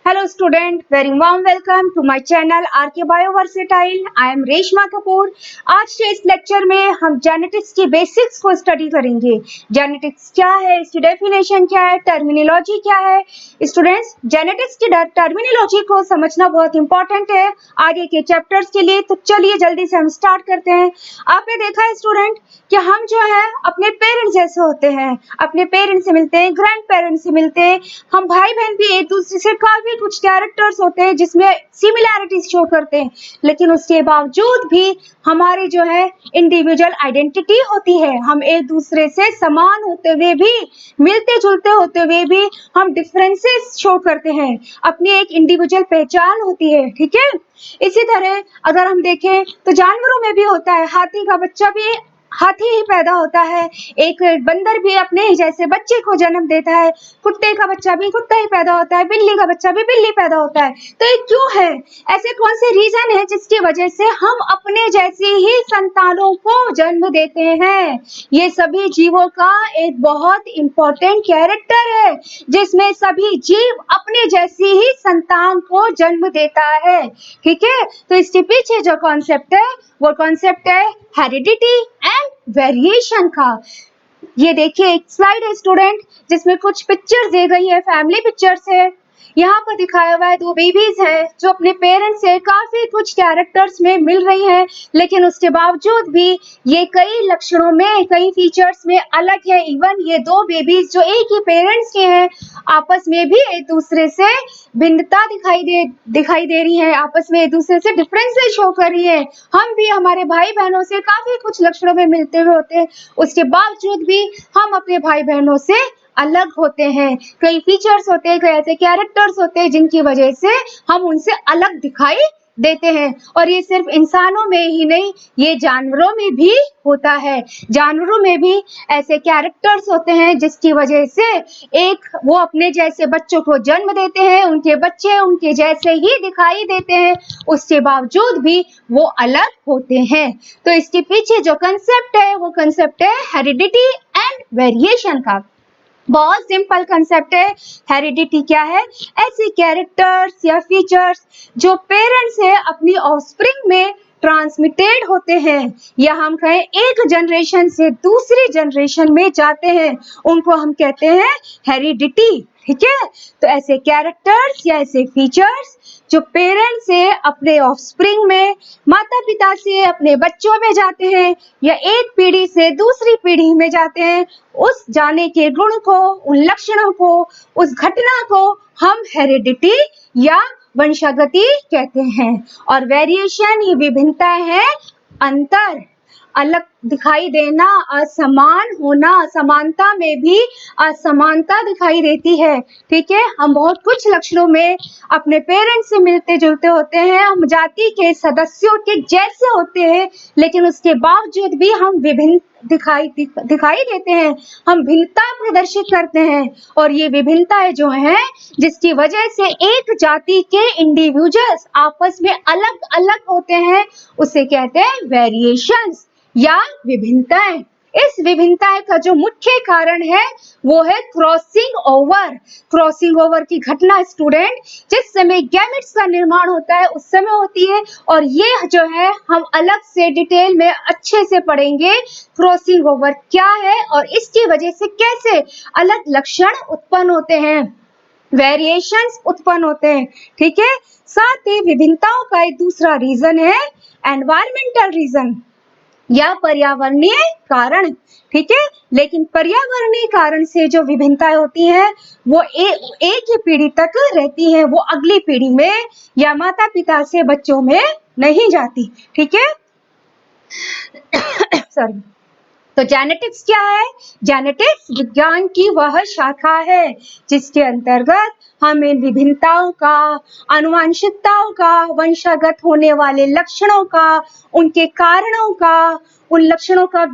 Hello student, very warm welcome to my channel RK Bio Versatile. I am Reshma Kapoor. आज के इस lecture में हम जेनेटिक्स की बेसिक्स को स्टडी करेंगे। जेनेटिक्स क्या है, इसकी डेफिनेशन क्या है, टर्मिनोलॉजी क्या है। स्टूडेंट्स, जेनेटिक्स की टर्मिनोलॉजी को समझना बहुत इंपॉर्टेंट है आगे के चैप्टर्स के लिए। तो चलिए जल्दी से हम स्टार्ट करते हैं। आपने देखा है स्टूडेंट कि हम जो है अपने पेरेंट्स जैसे होते हैं, अपने पेरेंट्स से मिलते हैं, ग्रैंड पेरेंट्स से मिलते हैं। हम भाई बहन भी एक दूसरे से काफी कुछ कैरेक्टर्स होते हैं जिसमें सिमिलैरिटीज शो करते हैं, लेकिन उसके बावजूद भी हमारी जो है इंडिविजुअल आइडेंटिटी होती है। हम एक दूसरे से समान होते हुए भी, मिलते जुलते होते हुए भी हम डिफरेंसेस शो करते हैं, अपनी एक इंडिविजुअल पहचान होती है। ठीक है, इसी तरह अगर हम देखें तो जानवरों में भी होता है। हाथी का बच्चा भी हाथी ही पैदा होता है, एक बंदर भी अपने ही जैसे बच्चे को जन्म देता है, कुत्ते का बच्चा भी कुत्ता ही पैदा होता है, बिल्ली का बच्चा भी बिल्ली पैदा होता है। तो ये क्यों है? ऐसे कौन से रीजन है जिसकी वजह से हम अपने जैसी ही संतानों को जन्म देते हैं? ये सभी जीवों का एक बहुत इंपॉर्टेंट कैरेक्टर है जिसमें सभी जीव अपने जैसी ही संतान को जन्म देता है। ठीक है, तो इसके पीछे जो कॉन्सेप्ट है वो कॉन्सेप्ट है हेरिडिटी एंड वेरिएशन का। ये देखिए एक स्लाइड है स्टूडेंट जिसमें कुछ पिक्चर्स दी गई है, फैमिली पिक्चर्स है। यहाँ पर दिखाया हुआ है दो बेबीज है जो अपने पेरेंट्स से काफी कुछ कैरेक्टर्स में मिल रही हैं, लेकिन उसके बावजूद भी ये कई लक्षणों में, कई फीचर्स में अलग है। इवन ये दो बेबीज जो एक ही पेरेंट्स के हैं आपस में भी एक दूसरे से भिन्नता दिखाई दे रही है, आपस में एक दूसरे से डिफरेंसेस शो कर रही है। हम भी हमारे भाई बहनों से काफी कुछ लक्षणों में मिलते हुए होते हैं, उसके बावजूद भी हम अपने भाई बहनों से अलग होते हैं। कई फीचर्स होते हैं, कई ऐसे कैरेक्टर्स होते हैं जिनकी वजह से हम उनसे अलग दिखाई देते हैं। और ये सिर्फ इंसानों में ही नहीं, ये जानवरों में भी होता है। जानवरों में भी ऐसे कैरेक्टर्स होते हैं जिसकी वजह से एक वो अपने जैसे बच्चों को जन्म देते हैं, उनके बच्चे उनके जैसे ही दिखाई देते हैं, उसके बावजूद भी वो अलग होते हैं। तो इसके पीछे जो कंसेप्ट है वो कंसेप्ट है हेरिडिटी एंड वेरिएशन का। बहुत सिंपल कंसेप्ट है। हेरिडिटी क्या है? ऐसे कैरेक्टर्स या फीचर्स जो पेरेंट्स से अपनी ऑफस्प्रिंग में ट्रांसमिटेड होते हैं, या हम कहें एक जनरेशन से दूसरी जनरेशन में जाते हैं, उनको हम कहते हैं हेरिडिटी। ठीक है, तो ऐसे कैरेक्टर्स या ऐसे फीचर्स जो पेरेंट्स से अपने ऑफस्प्रिंग में, माता पिता से अपने बच्चों में जाते हैं या एक पीढ़ी से दूसरी पीढ़ी में जाते हैं, उस जाने के गुण को, उन लक्षणों को, उस घटना को हम हेरिडिटी या वंशागति कहते हैं। और वेरिएशन ये विभिन्नता है, अंतर, अलग दिखाई देना, असमान होना, समानता में भी असमानता दिखाई देती है। ठीक है, हम बहुत कुछ लक्षणों में अपने पेरेंट्स से मिलते जुलते होते हैं, हम जाति के सदस्यों के जैसे होते हैं, लेकिन उसके बावजूद भी हम विभिन्न दिखाई देते हैं, हम भिन्नता प्रदर्शित करते हैं। और ये विभिन्नताएं जो हैं जिसकी वजह से एक जाति के इंडिविजुअल्स आपस में अलग अलग होते हैं, उसे कहते हैं वेरिएशंस या विभिन्नताएं। इस विभिन्नताएं का जो मुख्य कारण है वो है क्रॉसिंग ओवर। क्रॉसिंग ओवर की घटना स्टूडेंट जिस समय गैमेट्स का निर्माण होता है उस समय होती है, और ये जो है हम अलग से डिटेल में अच्छे से पढ़ेंगे क्रॉसिंग ओवर क्या है और इसकी वजह से कैसे अलग लक्षण उत्पन्न होते हैं, वेरिएशंस उत्पन्न होते हैं। ठीक है, साथ ही विभिन्नताओं का एक दूसरा रीजन है एनवायरमेंटल रीजन या पर्यावरणीय कारण। ठीक है, लेकिन पर्यावरणीय कारण से जो विभिन्नताएं होती हैं वो एक ही पीढ़ी तक रहती हैं, वो अगली पीढ़ी में या माता पिता से बच्चों में नहीं जाती। ठीक है सॉरी। तो जेनेटिक्स क्या है? जेनेटिक्स विज्ञान की वह शाखा है जिसके अंतर्गत हम इन विभिन्नताओं का, आनुवंशिकताओं का, वंशागत होने वाले लक्षणों का, उनके कारणों का, उन लक्षणों का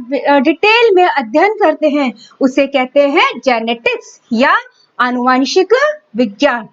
डिटेल में अध्ययन करते हैं, उसे कहते हैं जेनेटिक्स या आनुवंशिक विज्ञान।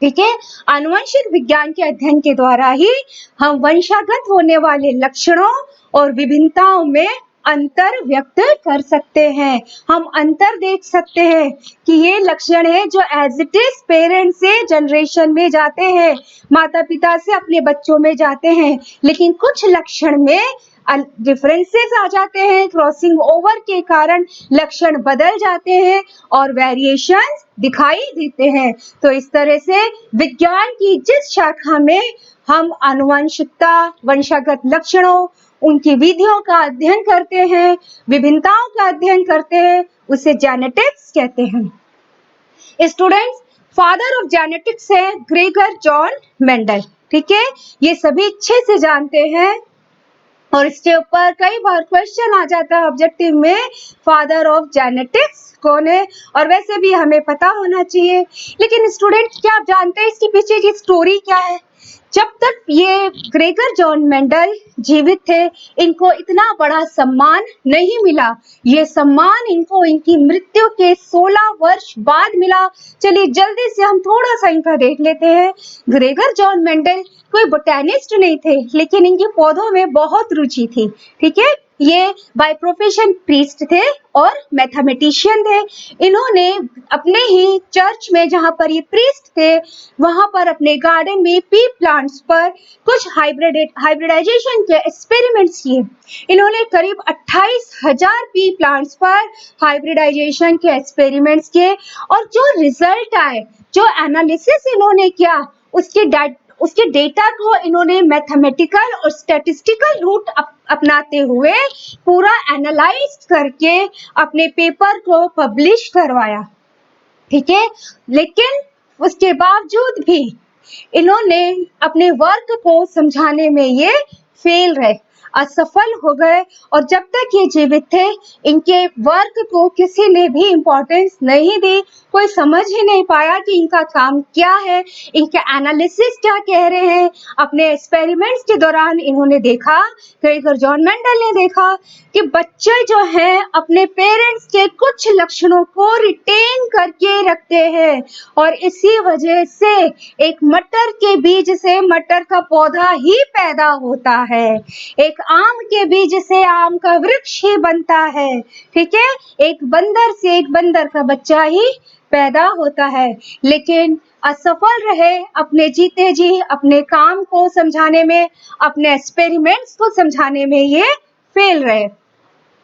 ठीक है, आनुवंशिक विज्ञान के अध्ययन के द्वारा ही हम वंशागत होने वाले लक्षणों और विभिन्नताओं में अंतर व्यक्त कर सकते हैं, हम अंतर देख सकते हैं कि ये लक्षण है जो एज इट इज पेरेंट से जनरेशन में जाते हैं, माता पिता से अपने बच्चों में जाते हैं, लेकिन कुछ लक्षण में डिफरेंसेस आ जाते हैं, क्रॉसिंग ओवर के कारण लक्षण बदल जाते हैं और वेरिएशंस दिखाई देते हैं। तो इस तरह से विज्ञान की जिस शाखा में हम आनुवंशिकता, वंशागत लक्षणों, उनकी विधियों का अध्ययन करते हैं, विभिन्नताओं का अध्ययन करते हैं, उसे जेनेटिक्स कहते हैं। स्टूडेंट्स, फादर ऑफ जेनेटिक्स है ग्रेगर जॉन मेंडल, ठीक है, ये सभी अच्छे से जानते हैं और इसके ऊपर कई बार क्वेश्चन आ जाता है ऑब्जेक्टिव में, फादर ऑफ जेनेटिक्स कौन है, और वैसे भी हमें पता होना चाहिए। लेकिन स्टूडेंट, क्या आप जानते हैं इसके पीछे की स्टोरी क्या है? जब तक ये ग्रेगर जॉन मेंडल जीवित थे, इनको इतना बड़ा सम्मान नहीं मिला। ये सम्मान इनको इनकी मृत्यु के 16 वर्ष बाद मिला। चलिए जल्दी से हम थोड़ा सा इनका देख लेते हैं। ग्रेगर जॉन मेंडल कोई बोटैनिस्ट नहीं थे, लेकिन इनकी पौधों में बहुत रुचि थी, ठीक है। ये बाय प्रोफेशन प्रीस्ट थे और मैथमेटिशियन थे। इन्होंने अपने ही चर्च में, जहां पर ये प्रीस्ट थे, वहां पर अपने गार्डन में पी प्लांट्स पर कुछ हाइब्रिडाइजेशन के एक्सपेरिमेंट्स किए। इन्होंने करीब 28,000 पी प्लांट्स पर हाइब्रिडाइजेशन के एक्सपेरिमेंट्स किए और जो रिजल्ट आए, जो एनालिसिस इन्होंने किया, उसके डेटा को इन्होंने मैथमेटिकल और स्टैटिस्टिकल रूट अपनाते हुए पूरा एनालाइज करके अपने पेपर को पब्लिश करवाया, ठीक है। लेकिन उसके बावजूद भी इन्होंने अपने वर्क को समझाने में ये फेल रहे, असफल हो गए, और जब तक ये जीवित थे इनके वर्क को किसी ने भी इम्पोर्टेंस नहीं दी। कोई समझ ही नहीं पाया कि इनका काम क्या है, इनके एनालिसिस क्या कह रहे हैं। अपने एक्सपेरिमेंट्स के दौरान इन्होंने देखा, ग्रेगर जॉन मेंडल ने देखा कि बच्चे जो हैं अपने पेरेंट्स के कुछ लक्षणों को रिटेन करके रखते हैं, और इसी वजह से एक मटर के बीज से मटर का पौधा ही पैदा होता है, एक आम के बीज से आम का वृक्ष ही बनता है, ठीक है। एक बंदर से एक बंदर का बच्चा ही पैदा होता है। लेकिन असफल रहे अपने जीते जी अपने काम को समझाने में, अपने एक्सपेरिमेंट्स को समझाने में ये फेल रहे।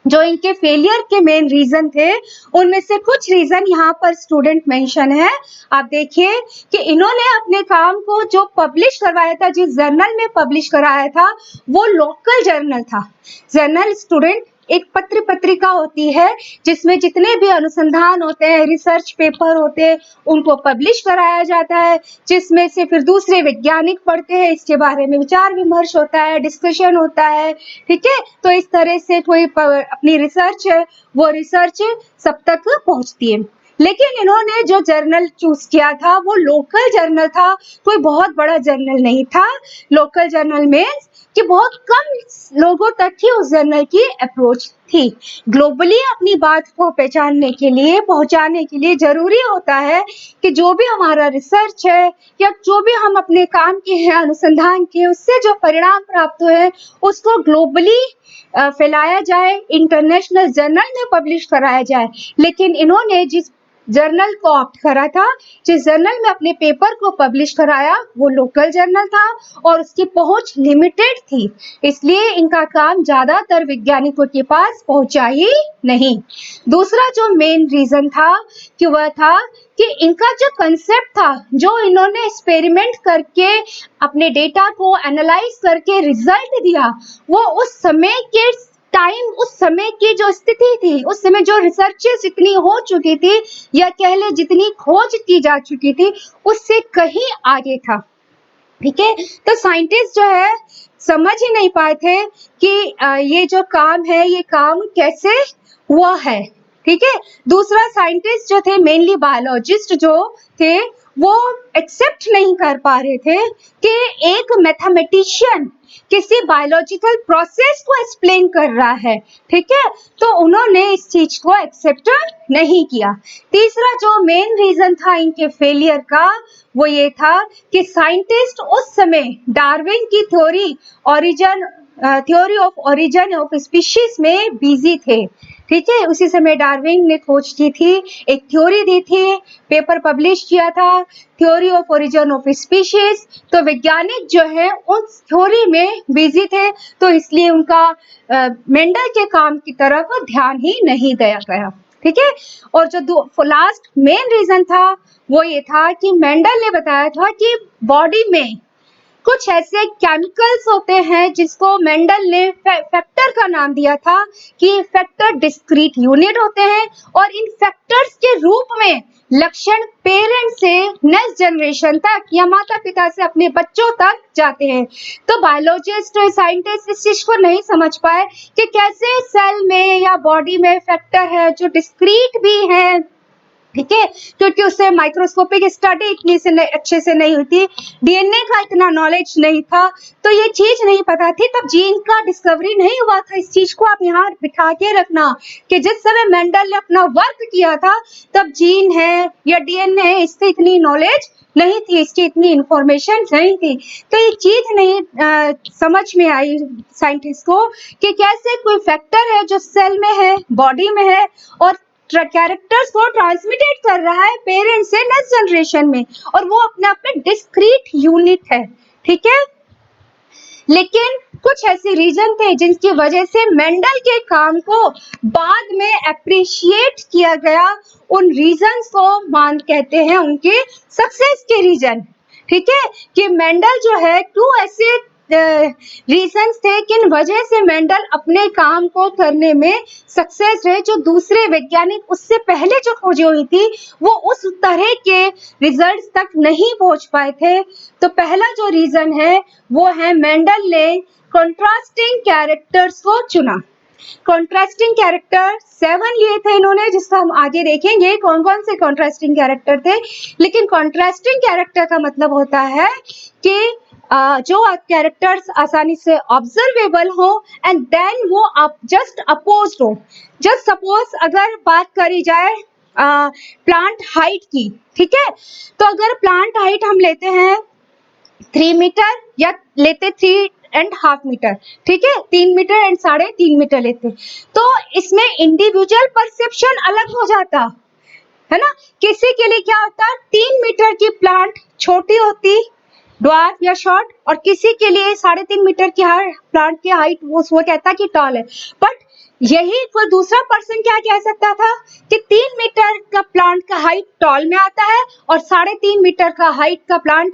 जो इनके फेलियर के मेन रीजन थे, उनमें से कुछ रीजन यहाँ पर स्टूडेंट मेंशन है। आप देखिए कि इन्होंने अपने काम को जो पब्लिश करवाया था, जिस जर्नल में पब्लिश कराया था, वो लोकल जर्नल था। जर्नल स्टूडेंट एक पत्र पत्रिका होती है जिसमें जितने भी अनुसंधान होते हैं, रिसर्च पेपर होते हैं, उनको पब्लिश कराया जाता है, जिसमें से फिर दूसरे वैज्ञानिक पढ़ते हैं, इसके बारे में विचार विमर्श होता है, डिस्कशन होता है, ठीक है। तो इस तरह से कोई अपनी रिसर्च है, वो रिसर्च सब तक पहुंचती है। लेकिन इन्होंने जो जर्नल चूज किया था वो लोकल जर्नल था, कोई बहुत बड़ा जर्नल नहीं था। लोकल जर्नल में कि बहुत कम लोगों तक ही उस जर्नल की अप्रोच थी। ग्लोबली अपनी बात को पहचानने के लिए, पहुंचाने के लिए जरूरी होता है कि जो भी हमारा रिसर्च है या जो भी हम अपने काम के हैं, अनुसंधान के, उससे जो परिणाम प्राप्त हुए उसको ग्लोबली फैलाया जाए, इंटरनेशनल जर्नल में पब्लिश कराया जाए। लेकिन इन्होंने जिस जर्नल को ऑप्ट करा था, जिस जर्नल में अपने पेपर को पब्लिश कराया, वो लोकल जर्नल था और उसकी पहुंच लिमिटेड थी, इसलिए इनका काम ज्यादातर वैज्ञानिकों के पास पहुंचा ही नहीं। दूसरा जो मेन रीजन था कि वह था कि इनका जो कंसेप्ट था, जो इन्होंने एक्सपेरिमेंट करके अपने डेटा को एनालाइज करके रिजल्ट दिया, वो उस समय के टाइम, उस समय की जो स्थिति थी, उस समय जो रिसर्चेस इतनी हो चुकी थी, या कह ले जितनी खोज की जा चुकी थी, उससे कहीं आगे था, ठीक है। तो साइंटिस्ट जो है समझ ही नहीं पाए थे कि ये जो काम है, ये काम कैसे हुआ है, ठीक है। दूसरा, साइंटिस्ट जो थे, मेनली बायोलॉजिस्ट जो थे, वो एक्सेप्ट नहीं कर पा रहे थे कि एक मैथमेटिशियन किसी बायोलॉजिकल प्रोसेस को एक्सप्लेन कर रहा है, ठीक है। तो उन्होंने इस चीज को एक्सेप्ट नहीं किया। तीसरा जो मेन रीजन था इनके फेलियर का, वो ये था कि साइंटिस्ट उस समय डार्विन की theory, origin theory of origin of species में बिजी थे। ठीक है, उसी समय डार्विन ने खोज की थी, एक थ्योरी दी थी, पेपर पब्लिश किया था, theory of origin of species. तो वैज्ञानिक जो है उस थ्योरी में बिजी थे, तो इसलिए उनका मेंडल के काम की तरफ ध्यान ही नहीं दिया गया। ठीक है, और जो लास्ट मेन रीजन था वो ये था कि मेंडल ने बताया था कि बॉडी में कुछ ऐसे केमिकल्स होते हैं जिसको मेंडल ने फैक्टर का नाम दिया था कि फैक्टर डिस्क्रीट यूनिट होते हैं, और इन फैक्टर्स के रूप में लक्षण पेरेंट से नेक्स्ट जनरेशन तक या माता पिता से अपने बच्चों तक जाते हैं। तो बायोलॉजिस्ट साइंटिस्ट इस चीज को नहीं समझ पाए कि कैसे सेल में या बॉडी में फैक्टर है जो डिस्क्रीट भी है। ठीक है, क्योंकि उससे माइक्रोस्कोपिक स्टडी इतनी से अच्छे से नहीं हुई, डीएनए का इतना नॉलेज नहीं था, तो ये चीज नहीं पता थी, तब जीन का डिस्कवरी नहीं हुआ था। इस चीज को आप यहाँ बिठा के रखना कि जिस समय मेंडल ने अपना वर्क किया था तब जीन है या डीएनए है, इससे इतनी नॉलेज नहीं थी, इसकी इतनी इंफॉर्मेशन नहीं थी। तो ये चीज नहीं समझ में आई साइंटिस्ट को कि कैसे कोई फैक्टर है जो सेल में है, बॉडी में है, और कैरेक्टर्स को ट्रांसमिटेड कर रहा है पेरेंट्स से नेक्स्ट जनरेशन में, और वो अपने आप में डिस्क्रीट यूनिट है। ठीक है, लेकिन कुछ ऐसे रीजन थे जिनकी वजह से मेंडल के काम को बाद में अप्रिशिएट किया गया। उन रीजंस को मान कहते हैं उनके सक्सेस के रीजन। ठीक है, कि मेंडल जो है क्यों ऐसे रीजंस थे किन वजह से मेंडल अपने काम को करने में सक्सेस रहे, जो दूसरे वैज्ञानिक उससे पहले जो खोजी हुई थी वो उस तरह के रिजल्ट्स तक नहीं पहुंच पाए थे। तो पहला जो रीजन है वो है मेंडल ने कॉन्ट्रास्टिंग कैरेक्टर्स को चुना। कॉन्ट्रास्टिंग कैरेक्टर 7 लिए थे इन्होंने, जिसको हम आगे देखेंगे कौन कौन से कॉन्ट्रास्टिंग कैरेक्टर थे। लेकिन कॉन्ट्रास्टिंग कैरेक्टर का मतलब होता है कि जो कैरेक्टर्स आसानी से ऑब्जर्वेबल हो एंड देन वो जस्ट अपोज्ड हो। जस्ट सपोज अगर बात करी जाए प्लांट हाइट की, ठीक है, तो अगर प्लांट हाइट हम लेते हैं 3 मीटर या लेते 3.5 मीटर, ठीक है, 3 मीटर एंड 3.5 मीटर लेते, तो इसमें इंडिविजुअल परसेप्शन अलग हो जाता है ना। किसी के लिए क्या होता, 3 मीटर की प्लांट छोटी होती, ड्वार्फ या शॉर्ट, और किसी के लिए 3.5 मीटर की प्लांट की हाइट वो कहता कि टॉल है। बट यही कोई दूसरा पर्सन क्या कह सकता था कि 3 मीटर का प्लांट का हाइट टॉल में आता है और 3.5 मीटर का हाइट का प्लांट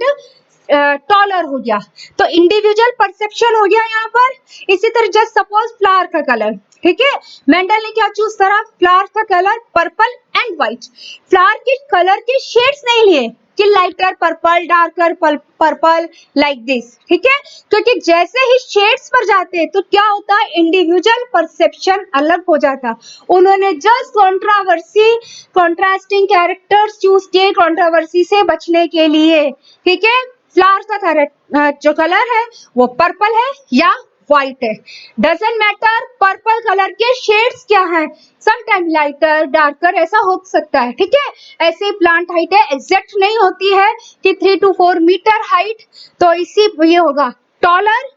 टॉलर हो गया। तो इंडिविजुअल परसेप्शन हो गया यहाँ पर। इसी तरह जस्ट सपोज फ्लावर का कलर, ठीक है, मेंडल ने क्या चूज करा, फ्लावर का colour purple and white. Flower के कलर के शेड्स नहीं लिए कि lighter purple, darker purple, like this, ठीक है, क्योंकि जैसे ही शेड्स पर जाते हैं तो क्या होता है, इंडिविजुअल परसेप्शन अलग हो जाता। उन्होंने जस्ट कॉन्ट्रास्टिंग कैरेक्टर्स चूज किए कंट्रोवर्सी से बचने के लिए। ठीक है, फ्लावर का जो कलर है वो पर्पल है या व्हाइट है, डजंट मैटर पर्पल कलर के शेड्स क्या हैं, समटाइम लाइटर डार्कर ऐसा हो सकता है। ठीक है, ऐसे प्लांट हाइट है एग्जैक्ट नहीं होती है कि 3 to 4 मीटर हाइट, तो इसी ये होगा टॉलर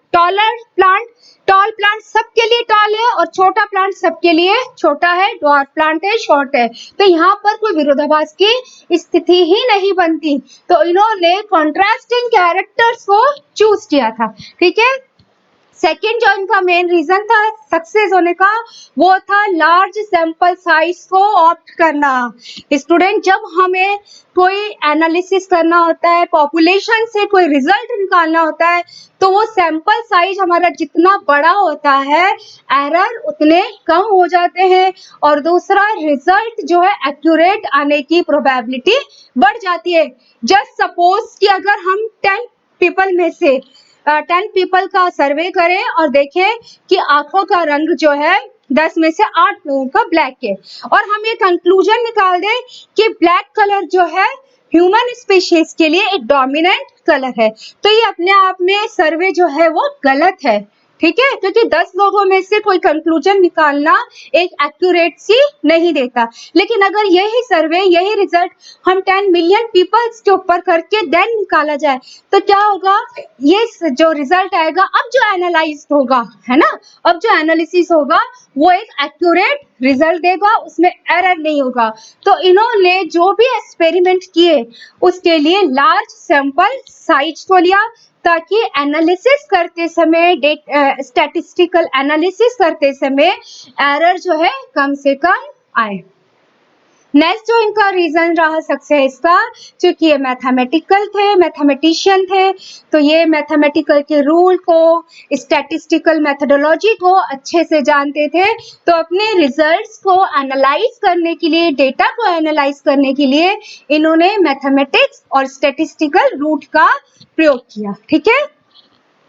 प्लांट। टॉल प्लांट सबके लिए टॉल है और छोटा प्लांट सबके लिए छोटा है, ड्वार्फ प्लांट है शॉर्ट है। तो यहाँ पर कोई विरोधाभास की स्थिति ही नहीं बनती, तो इन्होंने कॉन्ट्रास्टिंग कैरेक्टर्स को चूज किया था। ठीक है, सेकेंड जो इनका मेन रीजन था सक्सेस होने का वो था लार्ज सैंपल साइज को ऑप्ट करना। स्टूडेंट, जब हमें कोई एनालिसिस करना होता है, पॉपुलेशन से कोई रिजल्ट निकालना होता है, तो वो सैंपल साइज हमारा जितना बड़ा होता है एरर उतने कम हो जाते हैं, और दूसरा रिजल्ट जो है एक्यूरेट आने की प्रोबेबिलिटी बढ़ जाती है। जस्ट सपोज कि अगर हम 10 पीपल में से 10 पीपल का सर्वे करें और देखें कि आंखों का रंग जो है 10 में से 8 लोगों का ब्लैक है, और हम ये कंक्लूजन निकाल दें कि ब्लैक कलर जो है ह्यूमन स्पीशीज के लिए एक डोमिनेंट कलर है, तो ये अपने आप में सर्वे जो है वो गलत है। ठीक है, क्योंकि 10 लोगों में से कोई कंक्लूजन निकालना एक एक्यूरेसी नहीं देता। लेकिन अगर यही सर्वे, यही रिजल्ट हम 10 मिलियन पीपल्स के ऊपर करके देन निकाला जाए तो क्या होगा, ये जो रिजल्ट आएगा, अब जो एनालाइज होगा, है ना, अब जो एनालिसिस होगा वो एक एक्यूरेट रिजल्ट देगा, उसमें एरर नहीं होगा। तो इन्होंने जो भी एक्सपेरिमेंट किए उसके लिए लार्ज सैंपल साइज को लिया, ताकि एनालिसिस करते समय, स्टैटिस्टिकल एनालिसिस करते समय एरर जो है कम से कम आए। नेक्स्ट जो इनका रीजन रहा सक्सेस का, क्योंकि ये मैथमेटिकल थे, मैथमेटिशियन थे, तो ये मैथमेटिकल के रूल को, स्टैटिस्टिकल मेथोडोलॉजी को अच्छे से जानते थे, तो अपने रिजल्ट्स को एनालाइज करने के लिए, डेटा को एनालाइज करने के लिए इन्होंने मैथमेटिक्स और स्टैटिस्टिकल रूट का प्रयोग किया। ठीक है,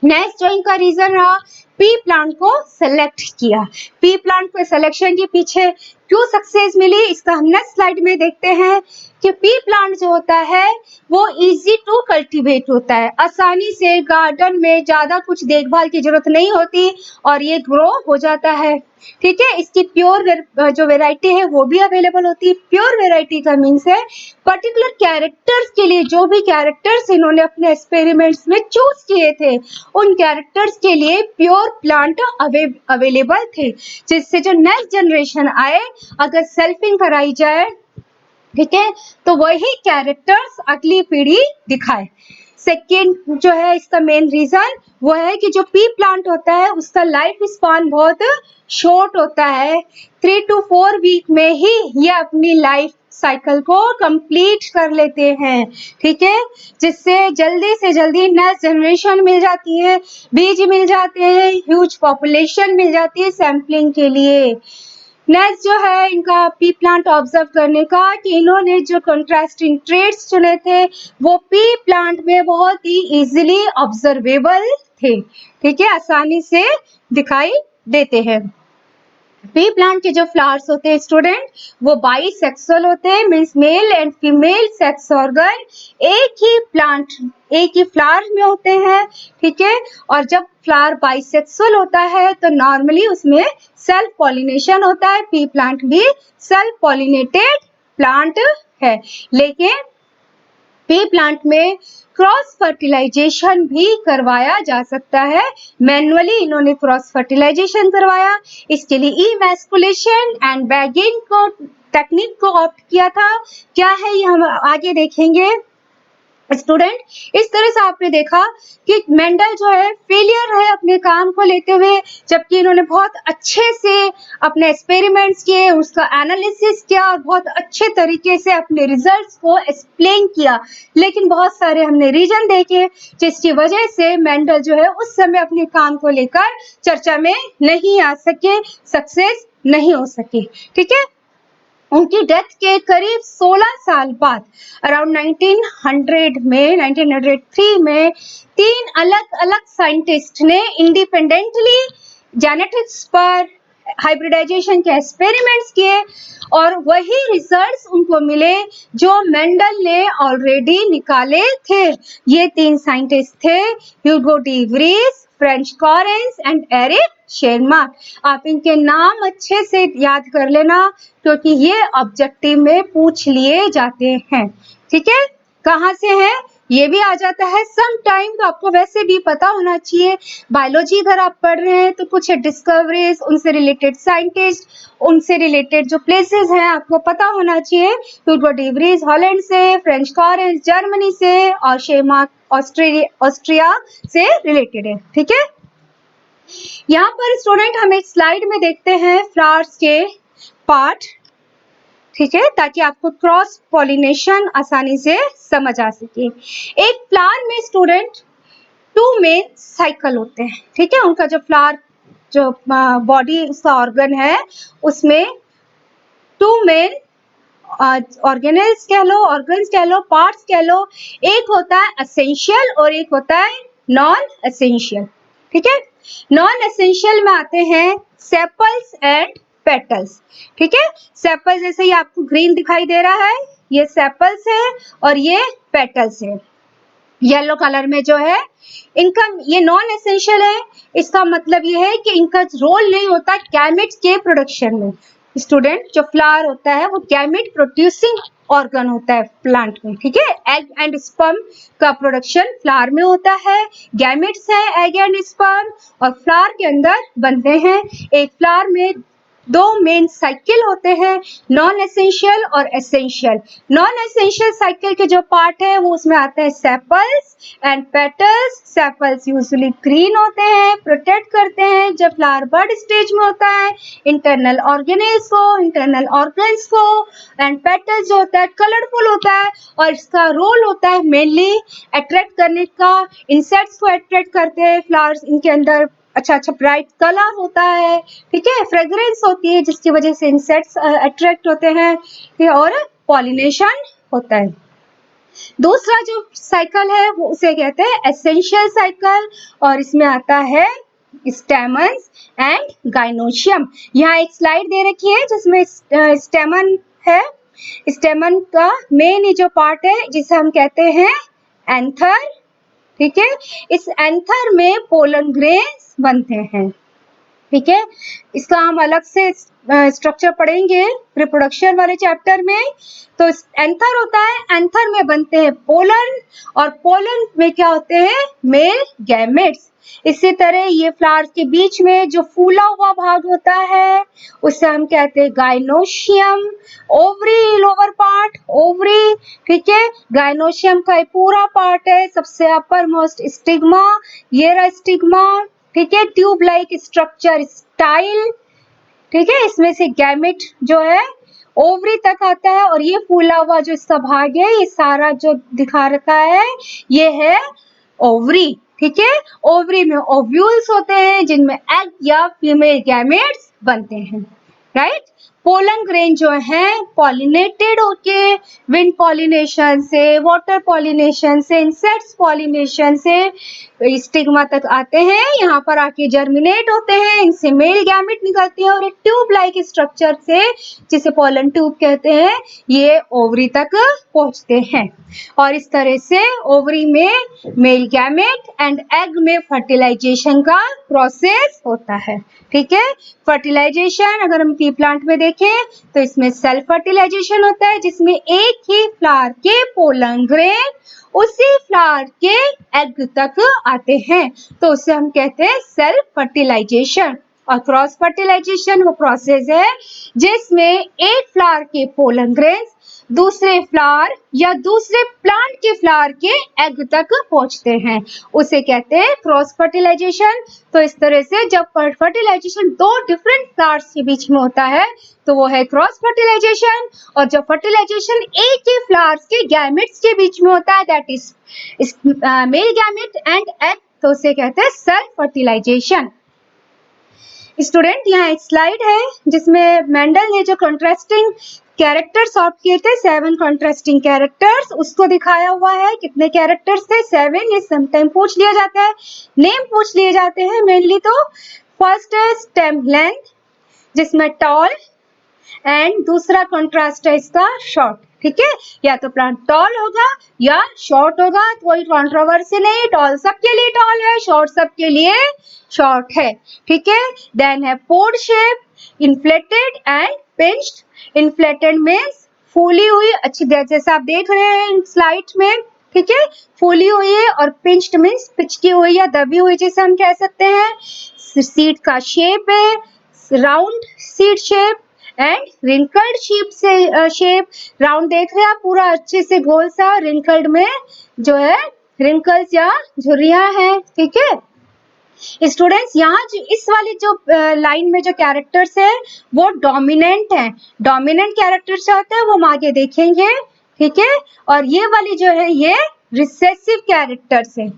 नेक्स्ट जो इनका रीजन रहा, पी प्लांट को सेलेक्ट किया। पी प्लांट को सिलेक्शन के पीछे क्यों सक्सेस मिली, इसका हम नेक्स्ट स्लाइड में देखते हैं कि पी प्लांट जो होता है वो इजी टू कल्टीवेट होता है, आसानी से गार्डन में ज्यादा कुछ देखभाल की जरूरत नहीं होती और ये ग्रो हो जाता है। ठीक है, इसकी प्योर जो वेराइटी है वो भी अवेलेबल होती है। प्योर वेराइटी का मीन्स है पर्टिकुलर कैरेक्टर्स के लिए, जो भी कैरेक्टर्स इन्होंने अपने एक्सपेरिमेंट्स में चूज किए थे उन कैरेक्टर्स के लिए प्योर प्लांट अवेलेबल थे, जिससे जो नेक्स्ट जनरेशन आए अगर सेल्फिंग कराई जाए, ठीक है, तो वही कैरेक्टर्स अगली पीढ़ी दिखाए। सेकेंड जो है इसका मेन रीजन वो है कि जो पी प्लांट होता है उसका लाइफ स्पान बहुत शॉर्ट होता है, 3 to 4 वीक में ही ये अपनी लाइफ साइकिल को कंप्लीट कर लेते हैं। ठीक है, जिससे जल्दी से जल्दी नेक्स्ट जनरेशन मिल जाती है, बीज मिल जाते हैं, ह्यूज पॉपुलेशन मिल जाती है सैम्पलिंग के लिए। नेक्स्ट जो है इनका पी प्लांट ऑब्जर्व करने का कि इन्होंने जो कंट्रास्टिंग ट्रेड्स चुने थे वो पी प्लांट में बहुत ही इजीली ऑब्जर्वेबल थे। ठीक है, आसानी से दिखाई देते हैं। पी प्लांट के जो फ्लावर्स होते हैं स्टूडेंट वो बाइसेक्सुअल होते हैं, means male and female sex organ एक ही प्लांट, एक ही फ्लावर में होते हैं। ठीक है, और जब फ्लावर बाइसेक्सुअल होता है तो नॉर्मली उसमें सेल्फ पॉलिनेशन होता है। पी प्लांट भी सेल्फ पॉलिनेटेड प्लांट है, लेकिन पी प्लांट में क्रॉस फर्टिलाइजेशन भी करवाया जा सकता है। मैनुअली इन्होंने क्रॉस फर्टिलाइजेशन करवाया, इसके लिए इमैस्कुलेशन एंड बैगिंग को टेक्निक को ऑप्ट किया था। क्या है ये हम आगे देखेंगे स्टूडेंट। इस तरह से आपने देखा कि मेंडल जो है फेलियर है अपने काम को लेते हुए, जबकि इन्होंने बहुत अच्छे से अपने एक्सपेरिमेंट्स किए, उसका एनालिसिस किया और बहुत अच्छे तरीके से अपने रिजल्ट्स को एक्सप्लेन किया। लेकिन बहुत सारे हमने रीजन देखे जिसकी वजह से मेंडल जो है उस समय अपने काम को लेकर चर्चा में नहीं आ सके, सक्सेस नहीं हो सके। ठीक है, उनकी डेथ के करीब 16 साल बाद अराउंड 1903 में 3 अलग अलग साइंटिस्ट ने इंडिपेंडेंटली जेनेटिक्स पर हाइब्रिडाइजेशन के एक्सपेरिमेंट्स किए और वही रिजल्ट्स उनको मिले जो मेंडल ने ऑलरेडी निकाले थे। ये 3 साइंटिस्ट थे Hugo de Vries, French Correns and Erich Tschermak. आप इनके नाम अच्छे से याद कर लेना क्योंकि ये ऑब्जेक्टिव में पूछ लिए जाते हैं। ठीक है, कहाँ से है ये भी आ जाता है सम टाइम, तो आपको वैसे भी पता होना चाहिए। बायोलॉजी अगर आप पढ़ रहे हैं तो कुछ डिस्कवरीज, उनसे रिलेटेड साइंटिस्ट, उनसे रिलेटेड जो प्लेसेस हैं आपको पता होना चाहिए। ह्यूगो डी व्रीज हॉलैंड से, फ्रेंच कॉरेंस जर्मनी से और शेरमार्क ऑस्ट्रिया से रिलेटेड है। ठीक है, यहाँ पर स्टूडेंट हम एक स्लाइड में देखते हैं फ्लावर्स के पार्ट, ठीक है, ताकि आपको क्रॉस पॉलिनेशन आसानी से समझ आ सके। एक फ्लावर में स्टूडेंट 2 मेन साइकिल होते हैं। ठीक है, उनका जो फ्लावर जो बॉडी उसका ऑर्गन है उसमें 2 मेन ऑर्गेनल्स कह लो, ऑर्गन्स कह लो, पार्ट्स कह लो। एक होता है एसेंशियल और एक होता है नॉन एसेंशियल। ठीक है, नॉन एसेंशियल में आते हैं सेपल्स एंड पेटल्स। ठीक है, सेपल्स जैसे ही आपको ग्रीन दिखाई दे रहा है ये सेपल्स है और ये पेटल्स है। येलो कलर में जो है इनका, ये नॉन एसेंशियल है। इसका मतलब ये है कि इनका रोल नहीं होता गैमेट्स के प्रोडक्शन में। स्टूडेंट, जो फ्लावर होता है वो गैमेट प्रोड्यूसिंग ऑर्गन होता है प्लांट में, ठीक है। एग एंड स्पर्म का प्रोडक्शन फ्लावर में होता है। गैमेट्स है एग एंड स्पर्म, और फ्लावर के अंदर बनते हैं। एक फ्लावर में दो मेन साइकिल होते हैं, नॉन एसेंशियल और एसेंशियल। नॉन एसेंशियल साइकिल के जो पार्ट है वो उसमें आते हैं sepals and petals. Sepals usually green होते हैं, प्रोटेक्ट करते हैं जब फ्लावर बड स्टेज में होता है इंटरनल ऑर्गेनेल्स को, इंटरनल ऑर्गन्स को। एंड पेटल्स जो होता है कलरफुल होता है, और इसका रोल होता है मेनली अट्रैक्ट करने का, इंसेक्ट्स को अट्रैक्ट करते हैं फ्लावर्स। इनके अंदर अच्छा अच्छा ब्राइट कलर होता है, ठीक है, फ्रेग्रेंस होती है जिसकी वजह से इंसेक्ट्स अट्रैक्ट होते हैं, और पॉलिनेशन होता है। दूसरा जो साइकिल है वो उसे कहते हैं एसेंशियल साइकिल, और इसमें आता है स्टेमन्स एंड गाइनोशियम। यहाँ एक स्लाइड दे रखी है जिसमें स्टेमन है। स्टेमन का मेन जो पार्ट है जिसे हम कहते हैं एंथर, ठीक है। इस एंथर में पोलन ग्रेन्स बनते हैं, ठीक है। इसका हम अलग से स्ट्रक्चर पढ़ेंगे रिप्रोडक्शन वाले चैप्टर में। तो एंथर होता है, एंथर में बनते हैं पोलन, और पोलन में क्या होते हैं मेल गैमेट्स। इसी तरह ये फ्लावर्स के बीच में जो फूला हुआ भाग होता है उसे हम कहते हैं gynoecium. Ovary lower part, ovary, ठीक है। गाइनोशियम का पूरा पार्ट है, सबसे अपर मोस्ट स्टिग्मा, ये रहा स्टिग्मा, ठीक है। ट्यूब लाइक स्ट्रक्चर स्टाइल, ठीक है। इसमें से गैमेट जो है ओवरी तक आता है, और ये फूला हुआ जो इसका भाग है ये सारा जो दिखा रखा है ये है ओवरी, ठीक है। ओवरी में ओव्यूल्स होते हैं जिनमें एग या फीमेल गैमेट्स बनते हैं, राइट। पोलन ग्रेन जो है पॉलिनेटेड होके विंड पॉलिनेशन से, वाटर पॉलिनेशन से, इंसेक्ट्स पॉलिनेशन से स्टिग्मा तक आते हैं। यहाँ पर आके जर्मिनेट होते हैं, इनसे मेल गैमेट निकलती है, और एक ट्यूब लाइक स्ट्रक्चर से जिसे पोलन ट्यूब कहते हैं ये ओवरी तक पहुंचते हैं। और इस तरह से ओवरी में मेल गैमेट एंड एग में फर्टिलाइजेशन का प्रोसेस होता है, ठीक है। फर्टिलाइजेशन अगर हम पी प्लांट में देखें तो इसमें सेल्फ फर्टिलाइजेशन होता है जिसमें एक ही फ्लावर के पोलन ग्रेन उसी फ्लावर के एग तक आते हैं, तो उसे हम कहते हैं सेल्फ फर्टिलाइजेशन। और क्रॉस फर्टिलाइजेशन वो प्रोसेस है जिसमें एक फ्लावर के पोलन ग्रेन्स दूसरे फ्लावर या दूसरे प्लांट के फ्लावर के एग तक पहुंचते हैं, उसे कहते हैं क्रॉस फर्टिलाइजेशन। तो इस तरह से जब फर्टिलाइजेशन दो डिफरेंट फ्लावर्स के बीच में होता है तो वो है क्रॉस फर्टिलाइजेशन, और जब फर्टिलाइजेशन एक ही फ्लावर्स के गैमेट्स के बीच में होता है that is male gamete and egg, तो उसे कहते हैं सेल्फ फर्टिलाइजेशन। स्टूडेंट, यहाँ एक स्लाइड है जिसमें मेंडल ने जो कंट्रास्टिंग कैरेक्टर सॉर्ट किए थे, 7 कंट्रास्टिंग कैरेक्टर्स, उसको दिखाया हुआ है। कितने कैरेक्टर्स थे? 7। ये समटाइम पूछ लिया जाता है, नेम पूछ लिए जाते हैं मेनली। तो फर्स्ट है स्टेम लेंथ जिसमें टॉल, एंड दूसरा कंट्रास्ट है इसका शॉर्ट, ठीक है। या तो प्लांट टॉल होगा या शॉर्ट होगा, कोई कंट्रोवर्सी नहीं, टॉल सबके लिए टॉल है, शॉर्ट सबके लिए शॉर्ट है, ठीक है। देन है pod shape, inflated and pinched. Inflated means फूली हुई, अच्छी जैसे आप देख रहे हैं स्लाइड में, ठीक है, फूली हुई है। और पिंच्ड मीन्स पिचकी हुई या दबी हुई जैसे हम कह सकते हैं। सीड का शेप है round seed shape, and wrinkled shape से शेप, राउंड देख रहे हैं आप पूरा अच्छे से गोल सा, रिंकल्ड में जो है रिंकल्स या झुर्रियां हैं, ठीक है। स्टूडेंट्स, यहाँ जो इस वाली जो लाइन में जो कैरेक्टर्स है वो डोमिनेंट है। डोमिनेंट कैरेक्टर्स क्या होते हैं वो हम आगे देखेंगे, ठीक है। और ये वाली जो है ये रिसेसिव कैरेक्टर्स है,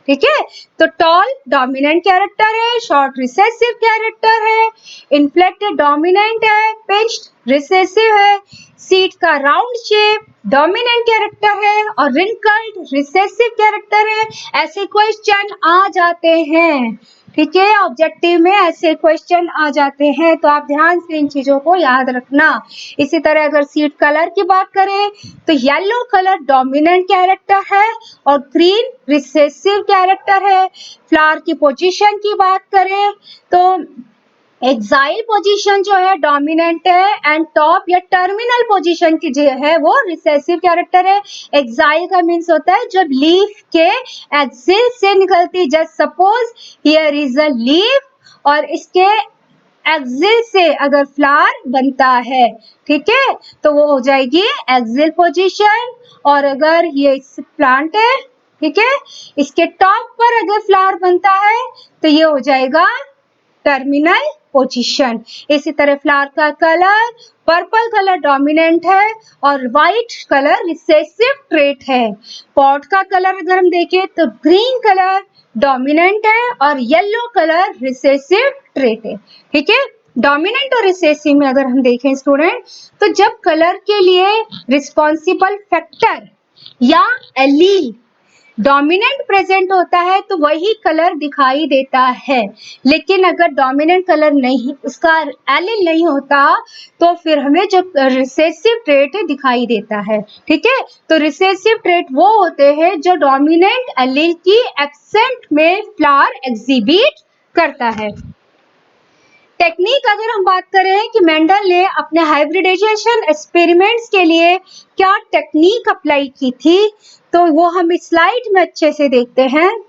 ठीक है। तो टॉल डोमिनेंट कैरेक्टर है, शॉर्ट रिसेसिव कैरेक्टर है, इन्फ्लेक्टेड डोमिनेंट है, पिंच्ड रिसेसिव है, सीड का राउंड शेप डोमिनेंट कैरेक्टर है, और रिंकल्ड रिसेसिव कैरेक्टर है। ऐसे क्वेश्चन आ जाते हैं, ठीक है, ऑब्जेक्टिव में ऐसे क्वेश्चन आ जाते हैं, तो आप ध्यान से इन चीजों को याद रखना। इसी तरह अगर सीड कलर की बात करें तो येलो कलर डोमिनेंट कैरेक्टर है और ग्रीन रिसेसिव कैरेक्टर है। फ्लावर की पोजीशन की बात करें तो एक्साइल पोजीशन जो है डोमिनेंट है एंड टॉप या टर्मिनल पोजीशन की जो है वो रिसेसिव कैरेक्टर है। एक्साइल का मीन्स होता है जब लीफ के एक्सिल से निकलती, just suppose here is a leaf और इसके एक्सिल से अगर फ्लावर बनता है, ठीक है, तो वो हो जाएगी एक्सिल पोजीशन। और अगर ये प्लांट है, ठीक है, इसके टॉप पर अगर फ्लावर बनता है तो ये हो जाएगा टर्मिनल पोजीशन। इसी तरह फ्लावर का कलर पर्पल कलर डोमिनेंट है और व्हाइट कलर रिसेसिव ट्रेट है। पॉट का कलर अगर हम देखें तो ग्रीन कलर डोमिनेंट है और येलो कलर रिसेसिव ट्रेट है। ठीक है, डोमिनेंट और रिसेसिव में अगर हम देखें स्टूडेंट, तो जब कलर के लिए रिस्पॉन्सिबल फैक्टर या एलील डोमिनेंट प्रेजेंट होता है तो वही कलर दिखाई देता है। लेकिन अगर डोमिनेंट कलर नहीं, उसका एलील नहीं होता, तो फिर हमें जो रिसेसिव ट्रेट दिखाई देता है। ठीक है, तो रिसेसिव ट्रेट वो होते हैं जो डोमिनेंट एलील की एब्सेंट में फ्लावर एग्जिबिट करता है। टेक्निक अगर हम बात करें कि मेंडल ने अपने हाइब्रिडाइजेशन एक्सपेरिमेंट्स के लिए क्या टेक्निक अप्लाई की थी, तो वो हम इस स्लाइड में अच्छे से देखते हैं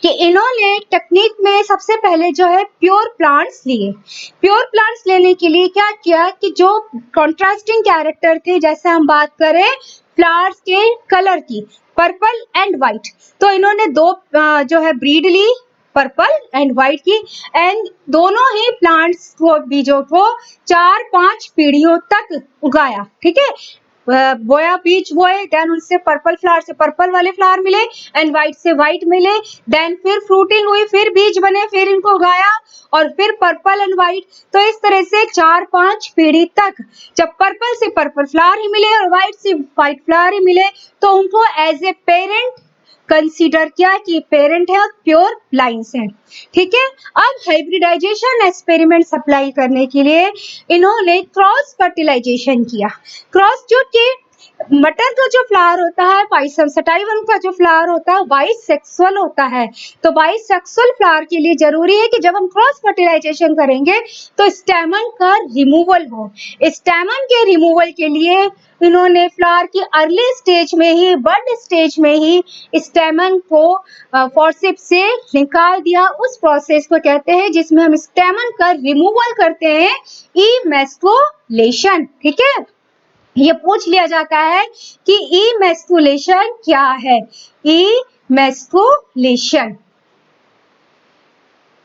कि इन्होंने टेक्निक में सबसे पहले जो है प्योर प्लांट्स लिए। प्योर प्लांट्स लेने के लिए क्या किया कि जो कॉन्ट्रास्टिंग कैरेक्टर थे, जैसे हम बात करें फ्लावर्स के कलर की, पर्पल एंड व्हाइट, तो इन्होंने दो जो है ब्रीड ली, पर्पल एंड व्हाइट की, एंड दोनों ही प्लांट्स को, बीजों को 4-5 पीढ़ियों तक उगाया। ठीक है, बोया, बीज बोए, देन उनसे पर्पल फ्लावर से पर्पल वाले फ्लावर मिले एंड व्हाइट से व्हाइट मिले, देन फिर फ्रूटिंग हुई, फिर बीज बने, फिर इनको उगाया और फिर पर्पल एंड व्हाइट। तो इस तरह से 4-5 पीढ़ी तक जब पर्पल से पर्पल फ्लावर ही मिले और व्हाइट से व्हाइट फ्लावर ही मिले, तो उनको एज ए पेरेंट कंसीडर किया कि पेरेंट है और प्योर लाइन्स हैं। ठीक है, अब हाइब्रिडाइजेशन एक्सपेरिमेंट अप्लाई करने के लिए इन्होंने क्रॉस फर्टिलाइजेशन किया। क्रॉस जो कि मटर का जो फ्लावर होता है, पाइसम सटाइवम का जो फ्लावर होता है, बाइसेक्सुअल होता है। तो बाइसेक्सुअल फ्लावर के लिए जरूरी है कि जब हम क्रॉस फर्टिलाइजेशन करेंगे तो स्टेमन का रिमूवल हो। स्टेमन के रिमूवल के लिए इन्होंने फ्लावर की अर्ली स्टेज में ही, बड स्टेज में ही स्टेमन को फॉर्सेप्स से निकाल दिया। उस प्रोसेस को कहते हैं जिसमें हम स्टेमन का रिमूवल करते हैं, इमेस्कुलेशन। ठीक है, ये पूछ लिया जाता है कि इमेस्कुलेशन क्या है। इमेस्कुलेशन,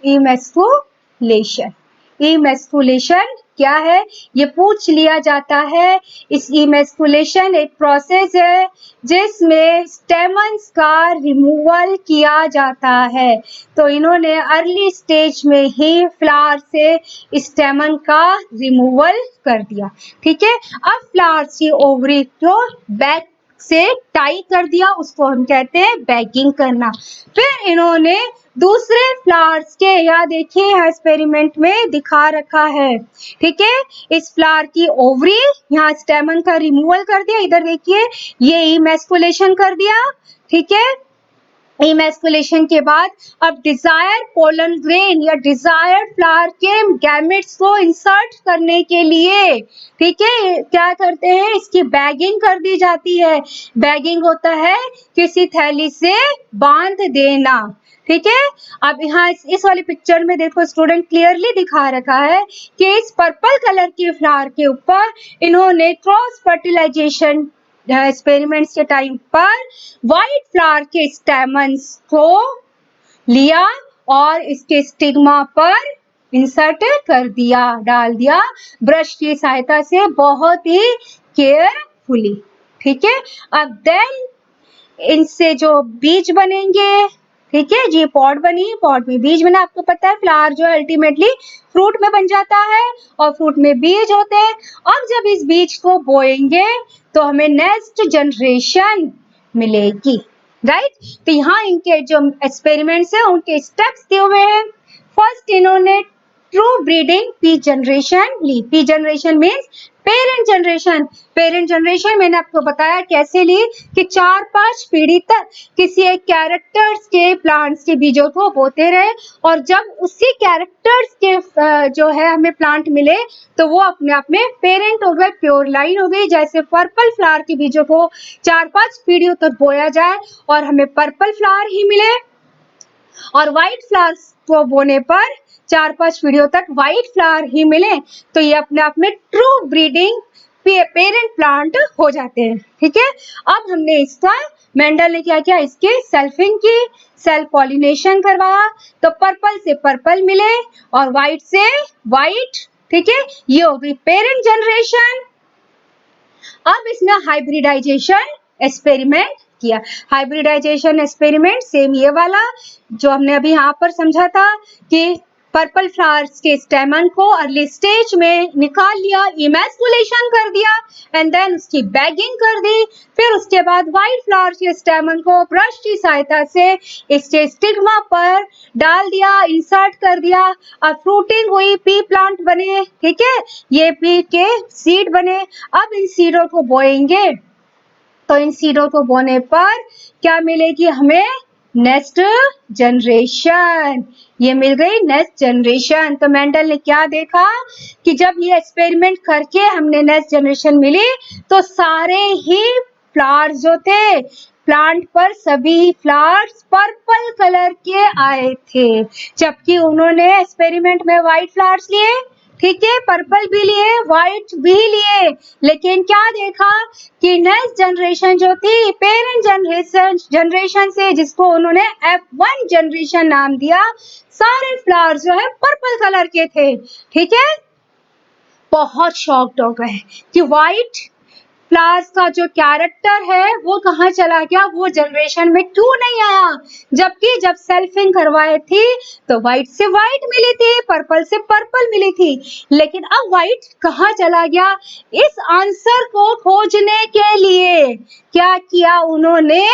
इमेस्कुलेशन, इमेस्कुलेशन क्या है, ये पूछ लिया जाता है। इस इमेस्कुलेशन एक प्रोसेस है जिसमें स्टेमन्स का रिमूवल किया जाता है। तो इन्होंने अर्ली स्टेज में ही फ्लावर से स्टेमन का रिमूवल कर दिया। ठीक है, अब फ्लावर्स की ओवरी को बैक से टाई कर दिया, उसको हम कहते हैं बैगिंग करना। फिर इन्होंने दूसरे फ्लावर्स के, यहाँ देखिए एक्सपेरिमेंट में दिखा रखा है। ठीक है, इस फ्लावर की ओवरी, यहाँ स्टेमन का रिमूवल कर दिया, इधर देखिए ये इमेस्कुलेशन कर दिया। ठीक है, इमेस्कुलेशन के बाद अब डिजायर पोलन ग्रेन या डिजायर्ड फ्लावर के गैमेट्स को इंसर्ट करने के लिए, ठीक है, क्या करते हैं, इसकी बैगिंग कर दी जाती है। बैगिंग होता है किसी थैली से बांध देना। ठीक है, अब यहाँ इस वाली पिक्चर में देखो स्टूडेंट, क्लियरली दिखा रखा है कि इस पर्पल कलर के फ्लावर के ऊपर इन्होंने क्रॉस फर्टिलाइजेशन एक्सपेरिमेंट्स के टाइम पर व्हाइट फ्लावर के स्टेमन्स को लिया और इसके स्टिग्मा पर इंसर्ट कर दिया, डाल दिया ब्रश की सहायता से, बहुत ही केयरफुली। ठीक है, अब देन इनसे जो बीज बनेंगे, ठीक है जी, पॉट बनी, पॉट में बीज बना। आपको पता है फ्लावर जो अल्टीमेटली फ्रूट में बन जाता है और फ्रूट में बीज होते हैं। अब जब इस बीज को बोएंगे तो हमें नेक्स्ट जनरेशन मिलेगी। राइट। तो यहाँ इनके जो एक्सपेरिमेंट्स है उनके स्टेप्स दिए हुए हैं। फर्स्ट इन्होंने ट्रू ब्रीडिंग पी जनरेशन ली। P generation means parent generation. Parent generation मैंने आपको बताया कैसे ली कि 4-5 पीढ़ी तक किसी एक कैरेक्टर्स के प्लांट्स के बीजों को बोते रहे और जब उसी कैरेक्टर्स के जो है हमें प्लांट मिले तो वो अपने आप में पेरेंट हो गए, प्योर लाइन हो गई। जैसे पर्पल फ्लावर के बीजों को 4-5 पीढ़ियों तक बोया जाए और हमें पर्पल फ्लावर ही मिले, और व्हाइट फ्लावर्स को बोने पर 4-5 पीढ़ियों तक व्हाइट फ्लावर ही मिले, तो ये अपने आप में ट्रू ब्रीडिंग पेरेंट प्लांट हो जाते हैं। ठीक है, अब हमने इसका मेंडल ने क्या किया, इसके सेल्फिंग की, सेल्फ पॉलिनेशन करवाया, तो पर्पल से पर्पल मिले और व्हाइट से व्हाइट। ठीक है, ये हो गई पेरेंट जनरेशन। अब इसमें हाइब्रिडाइजेशन एक्सपेरिमेंट किया। हाइब्रिडाइजेशन एक्सपेरिमेंट सेम ये वाला जो हमने अभी यहाँ पर समझा था कि पर्पल फ्लावर्स के स्टेमन को अर्ली स्टेज में निकाल लिया, इमैस्कुलेशन कर दिया एंड देन उसकी बैगिंग कर दी। फिर उसके बाद व्हाइट फ्लावर्स के स्टेमन को ब्रश की सहायता से इसके स्टिग्मा पर डाल दिया, इंसर्ट कर दिया। अब फ्रूटिंग हुई, पी प्लांट बने। ठीक है, ये पी के सीड बने। अब इन सीडों को बोएंगे, तो इन सीडों को बोने पर क्या मिलेगी हमें, नेक्स्ट जनरेशन। ये मिल गई नेक्स्ट जनरेशन। तो मेंडल ने क्या देखा कि जब ये एक्सपेरिमेंट करके हमने नेक्स्ट जनरेशन मिली तो सारे ही फ्लावर्स जो थे प्लांट पर, सभी फ्लावर्स पर्पल कलर के आए थे, जबकि उन्होंने एक्सपेरिमेंट में व्हाइट फ्लावर्स लिए। ठीक है, पर्पल भी लिए, व्हाइट भी लिए, लेकिन क्या देखा कि नेक्स्ट जनरेशन जो थी पेरेंट जनरेशन से, जिसको उन्होंने F1 जनरेशन नाम दिया, सारे फ्लावर्स जो है पर्पल कलर के थे। ठीक है, बहुत शॉक्ड हो गए कि व्हाइट फ्लावर्स का जो कैरेक्टर है वो कहाँ चला गया, वो जनरेशन में क्यों नहीं आया, जबकि जब सेल्फिंग करवाई थी तो व्हाइट से व्हाइट मिली थी, पर्पल से पर्पल मिली थी, लेकिन अब व्हाइट कहाँ चला गया। इस आंसर को खोजने के लिए क्या किया उन्होंने,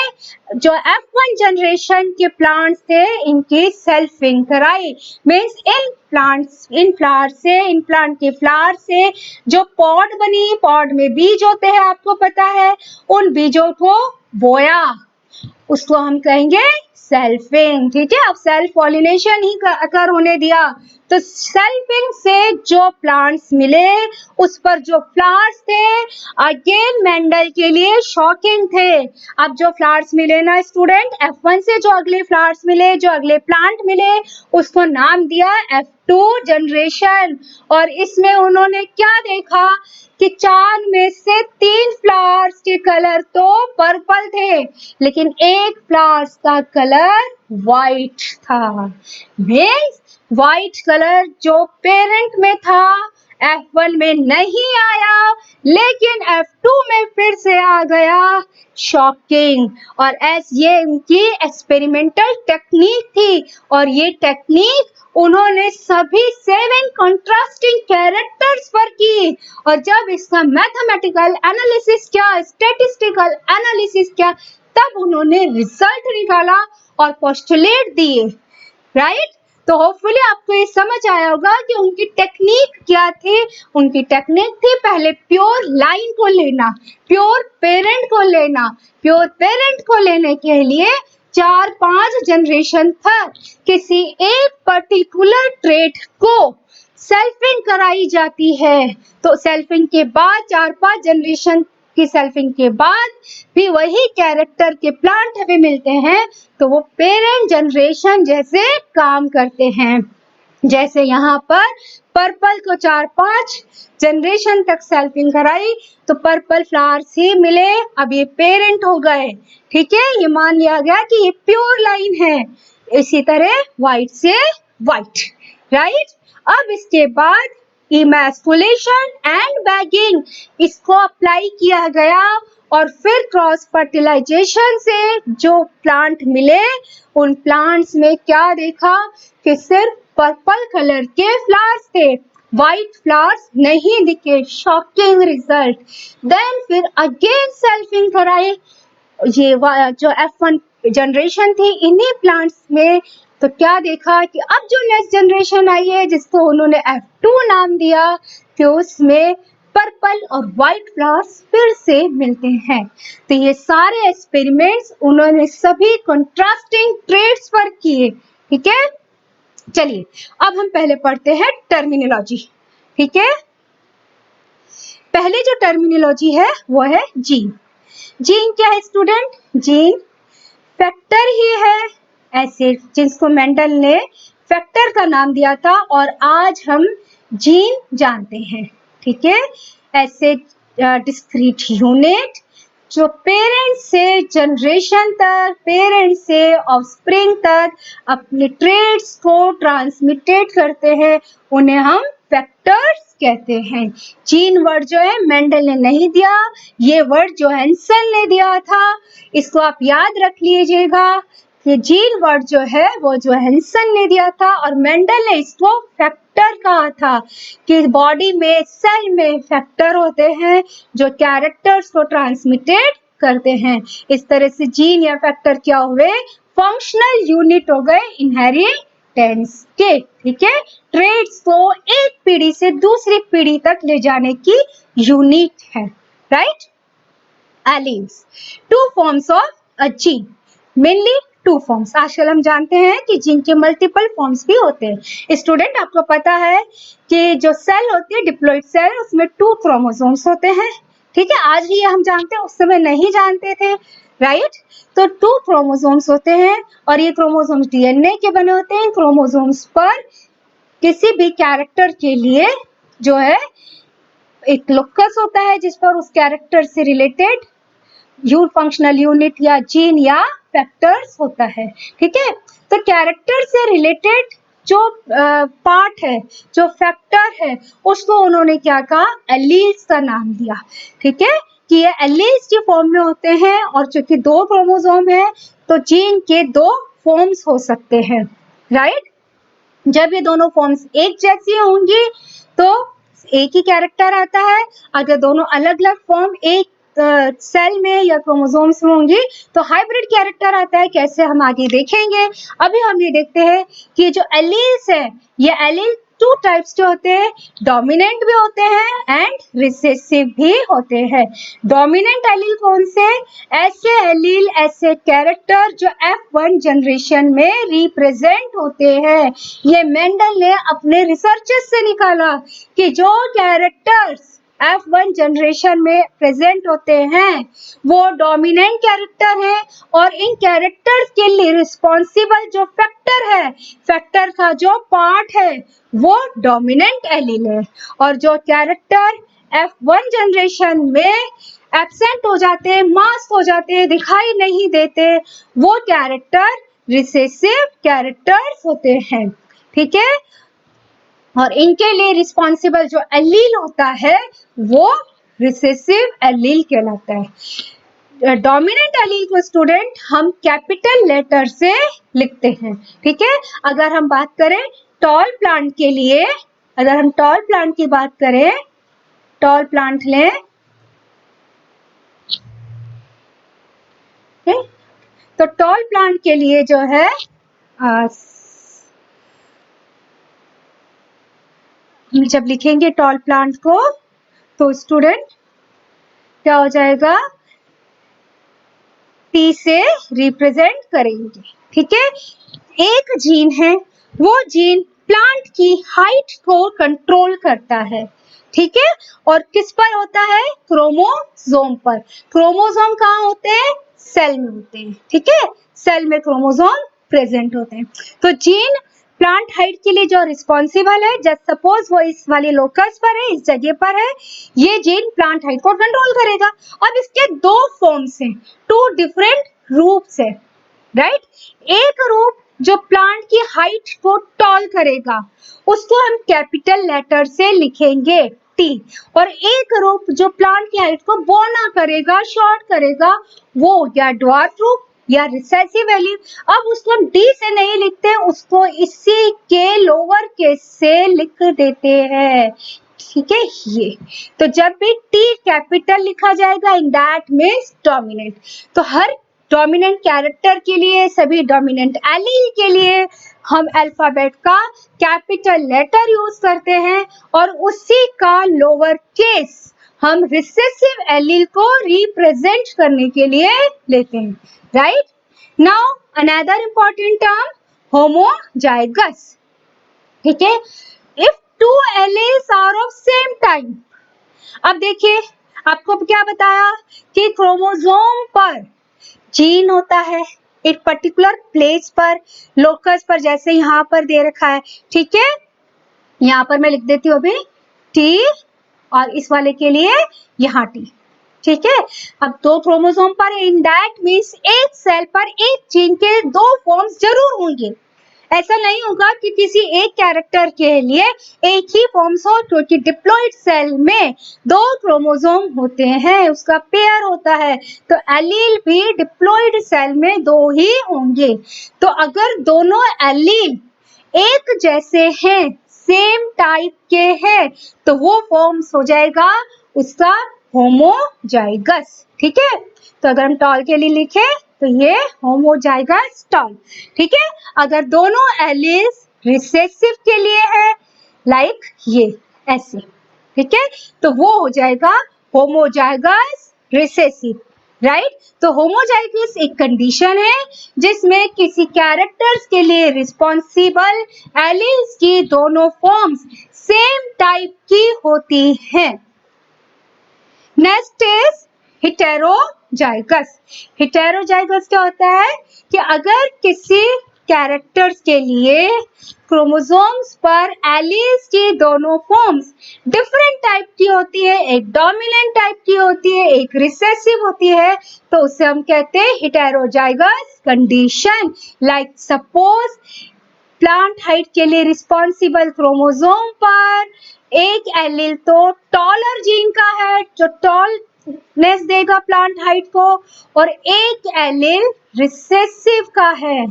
जो F1 जनरेशन के प्लांट्स थे इनकी सेल्फिंग कराई। मीन्स इन प्लांट के फ्लावर से जो पॉड बनी, पॉड में बीज होते हैं आपको पता है, उन बीजों को बोया, उसको हम कहेंगे सेल्फिंग। ठीक है, अब सेल्फ पॉलिनेशन ही कर होने दिया, तो सेल्फिंग से जो प्लांट्स मिले उस पर जो फ्लावर्स थे अगेन मेंडल के लिए शॉकिंग थे। अब जो फ्लावर्स मिले ना स्टूडेंट, F1 से जो अगले फ्लावर्स मिले, जो अगले प्लांट मिले, उसको नाम दिया F2 जनरेशन। और इसमें उन्होंने क्या देखा कि 4 में से 3 फ्लावर्स के कलर तो पर्पल थे, लेकिन एक फ्लावर्स का कलर व्हाइट था। मीन्स व्हाइट कलर जो पेरेंट में था F1 में नहीं आया, लेकिन F2 में फिर से आ गया। शॉकिंग। और ये उनकी एक्सपेरिमेंटल टेक्निक थी, और ये टेक्निक उन्होंने सभी 7 कंट्रास्टिंग कैरेक्टर्स पर की, और जब इसका मैथमेटिकल एनालिसिस किया, स्टैटिस्टिकल एनालिसिस किया, तब उन्होंने रिजल्ट निकाला और पोस्टुलेट दिए। राइट, तो होपफुली आपको ये समझ आया होगा कि उनकी टेक्निक क्या थी। उनकी टेक्निक थी पहले प्योर लाइन को लेना, प्योर पेरेंट को लेना। प्योर पेरेंट को लेने के लिए 4-5 जनरेशन तक किसी एक पर्टिकुलर ट्रेट को सेल्फिंग कराई जाती है, तो सेल्फिंग के बाद 4-5 जनरेशन की सेल्फिंग के बाद भी वही कैरेक्टर के प्लांट हमें मिलते हैं, तो वो पेरेंट जनरेशन जैसे काम करते हैं। जैसे यहाँ पर पर्पल को 4-5 जनरेशन तक सेल्फिंग कराई तो पर्पल फ्लावर्स ही मिले, अब ये पेरेंट हो गए। ठीक है, ये मान लिया गया कि ये प्योर लाइन है। इसी तरह व्हाइट से व्हाइट। राइट, अब इसके बाद इमैस्कुलेशन एंड बैगिंग इसको अप्लाई किया गया, और फिर क्रॉस फर्टिलाइजेशन से जो प्लांट मिले उन प्लांट्स में क्या देखा कि सिर्फ पर्पल कलर के फ्लावर्स थे, व्हाइट फ्लावर्स नहीं दिखे। Shocking result. देन फिर अगेन सेल्फिंग कराई, ये जो F1 जनरेशन थी इन्हीं प्लांट्स में, तो क्या देखा कि अब जो नेक्स्ट जनरेशन आई है जिसको उन्होंने F2 नाम दिया, कि उसमें पर्पल और व्हाइट फ्लावर्स फिर से मिलते हैं। तो ये सारे एक्सपेरिमेंट्स उन्होंने सभी कंट्रास्टिंग ट्रेड्स पर किए। ठीक है, चलिए अब हम पहले पढ़ते हैं टर्मिनोलॉजी। ठीक है, पहले जो टर्मिनोलॉजी है वो है जीन। जीन क्या है स्टूडेंट? जीन फैक्टर ही है ऐसे जिसको मेंडल ने फैक्टर का नाम दिया था और आज हम जीन जानते हैं। ठीक है, ऐसे डिस्क्रीट यूनिट जो पेरेंट से जनरेशन तक, पेरेंट से ऑफस्प्रिंग तक अपने ट्रेड्स को ट्रांसमिटेड करते हैं, उन्हें हम फैक्टर्स कहते हैं। जीन वर्ड जो है मेंडल ने नहीं दिया, ये वर्ड जोहानसन ने दिया था। इसको आप याद रख लीजिएगा कि जीन वर्ड जो है वो जोहानसन ने दिया था और मेंडल ने इसको फैक्टर कहा था कि बॉडी में, सेल में फैक्टर होते हैं जो कैरेक्टर्स को ट्रांसमिटेड करते हैं। इस तरह से जीन या फैक्टर क्या हुए? फंक्शनल यूनिट हो गए इनहेरिटेंस के। ठीक है, ट्रेड्स को एक पीढ़ी से दूसरी पीढ़ी तक ले जाने की यूनिट है। Right, alleles, two forms of a gene, mainly two forms. आजकल हम जानते हैं कि जीन के मल्टीपल फॉर्म्स भी होते हैं। स्टूडेंट, आपको पता है कि जो सेल होती है डिप्लॉइड सेल, उसमें 2 क्रोमोसोम्स होते हैं। ठीक है, आज ही हम जानते हैं, उस समय नहीं जानते थे। राइट, तो 2 क्रोमोसोम्स होते हैं और ये क्रोमोसोम्स डीएनए के बने होते हैं। क्रोमोसोम्स पर किसी भी कैरेक्टर के लिए जो है एक लोकस होता है जिस पर उस कैरेक्टर से रिलेटेड फंक्शनल यूनिट या जीन या फैक्टर्स होता है। ठीक है, तो कैरेक्टर से रिलेटेड जो पार्ट है, जो फैक्टर है, उसको उन्होंने क्या कहा? एलील्स का नाम दिया। ठीक है, कि ये एलील्स के फॉर्म में होते हैं और चूंकि 2 क्रोमोसोम है तो जीन के 2 फॉर्म्स हो सकते हैं। राइट, जब ये दोनों फॉर्म्स एक जैसी होंगी तो एक ही कैरेक्टर आता है। अगर दोनों अलग अलग फॉर्म एक सेल में या क्रोमोसोम्स में होंगी तो हाइब्रिड कैरेक्टर आता है। कैसे, हम आगे देखेंगे। अभी हम ये देखते हैं कि जो एलील्स है, ये एलील 2 टाइप्स के होते हैं, डोमिनेंट भी होते हैं एंड रिसेसिव भी होते हैं। डोमिनेंट एलील कौन से? ऐसे एलील, ऐसे कैरेक्टर जो F1 जनरेशन में रिप्रेजेंट होते हैं। ये मेंडल ने अपने रिसर्चेस से निकाला कि जो कैरेक्टर्स F1 जनरेशन में प्रेजेंट होते हैं वो डोमिनेंट कैरेक्टर हैं और इन कैरेक्टर्स के लिए रिस्पॉन्सिबल जो फैक्टर है, फैक्टर का जो पार्ट है वो डोमिनेंट एलील है। और जो कैरेक्टर F1 जनरेशन में एब्सेंट हो जाते हैं, मास्क हो जाते हैं, दिखाई नहीं देते, वो कैरेक्टर रिसेसिव कैरेक्टर्स होते हैं। ठीक है, और इनके लिए रिस्पॉन्सिबल जो एलील होता है वो रिसेसिव एलील कहलाता है। डोमिनेंट एलील को स्टूडेंट हम कैपिटल लेटर से लिखते हैं। ठीक है, अगर हम बात करें टॉल प्लांट के लिए, अगर हम टॉल प्लांट की बात करें, टॉल प्लांट लें, तो टॉल प्लांट के लिए जो है जब लिखेंगे टॉल प्लांट को तो स्टूडेंट क्या हो जाएगा? टी से रिप्रेजेंट करेंगे। ठीक है, एक जीन है, वो जीन प्लांट की हाइट को कंट्रोल करता है। ठीक है, और किस पर होता है? क्रोमोसोम पर। क्रोमोसोम कहाँ होते हैं? सेल में होते हैं। ठीक है, सेल में क्रोमोसोम प्रेजेंट होते हैं। तो जीन प्लांट हाइट के लिए जो रिस्पॉन्सिबल है, जस्ट सपोज वो इस वाले लोकस पर है, इस जगह पर है, ये जीन प्लांट हाइट को कंट्रोल करेगा। अब इसके 2 फॉर्म्स हैं, 2 डिफरेंट रूप्स है। राइट, एक रूप जो प्लांट की हाइट को टॉल करेगा उसको हम कैपिटल लेटर से लिखेंगे टी, और एक रूप जो प्लांट की हाइट को बोना करेगा, शॉर्ट करेगा, वो या ड्वार्फ रूप या रिसेसिव एलील। अब उसको हम डी से नहीं लिखते, उसको इसी के लोअर केस से लिख देते हैं। ठीक है, ये तो जब भी टी कैपिटल लिखा जाएगा इन दैट मीन्स डोमिनेंट। तो हर डोमिनेंट कैरेक्टर के लिए, सभी डोमिनेंट एलील के लिए हम अल्फाबेट का कैपिटल लेटर यूज करते हैं और उसी का लोअर केस हम रिसेसिव एलील को रिप्रेजेंट करने के लिए लेते हैं, right? Now another important term homozygous, ठीक है? If two alleles are of same type, अब देखिए आपको क्या बताया कि क्रोमोसोम पर जीन होता है एक पर्टिकुलर प्लेस पर, लोकस पर, जैसे यहाँ पर दे रखा है, ठीक है? यहाँ पर मैं लिख देती हूँ अभी टी और इस वाले के लिए यहाँ टी, ठीक है? अब दो क्रोमोसोम पर, इन दैट मीन्स एक सेल पर एक जीन के दो फॉर्म्स जरूर होंगे। ऐसा नहीं होगा कि किसी एक कैरेक्टर के लिए एक ही फॉर्म्स हो, क्योंकि डिप्लॉइड सेल में दो क्रोमोसोम होते हैं, उसका पेयर होता है, तो एलील भी डिप्लॉइड सेल में दो ही होंगे। तो अगर दोनों एलील एक जैसे हैं, सेम टाइप के हैं, तो वो फॉर्म्स हो जाएगा उसका होमोजाइगस, ठीक है? तो अगर हम टॉल के लिए लिखे तो ये होमोजाइगस टॉल, ठीक है? अगर दोनों एलील्स रिसेसिव के लिए है, लाइक ये ऐसे, ठीक है? तो वो हो जाएगा होमोजाइगस रिसेसिव, राइट? तो होमोजाइगस एक कंडीशन है जिसमें किसी कैरेक्टर्स के लिए रिस्पॉन्सिबल एलील्स की दोनों फॉर्म्स सेम टाइप की होती हैं। Next is heterozygous. हेटेरोजाइगस क्या होता है कि अगर किसी कैरेक्टर्स के लिए क्रोमोसोम्स पर एलील्स की दोनों फॉर्म्स डिफरेंट टाइप की होती है, एक डोमिनेंट टाइप की होती है, एक रिसेसिव होती है, तो उसे हम कहते हैं heterozygous condition. Like suppose plant height के लिए रिस्पॉन्सिबल क्रोमोसोम पर एक एलील तो टॉलर जीन का है जो टॉलनेस देगा प्लांट हाइट को, और एक एलील रिसेसिव का है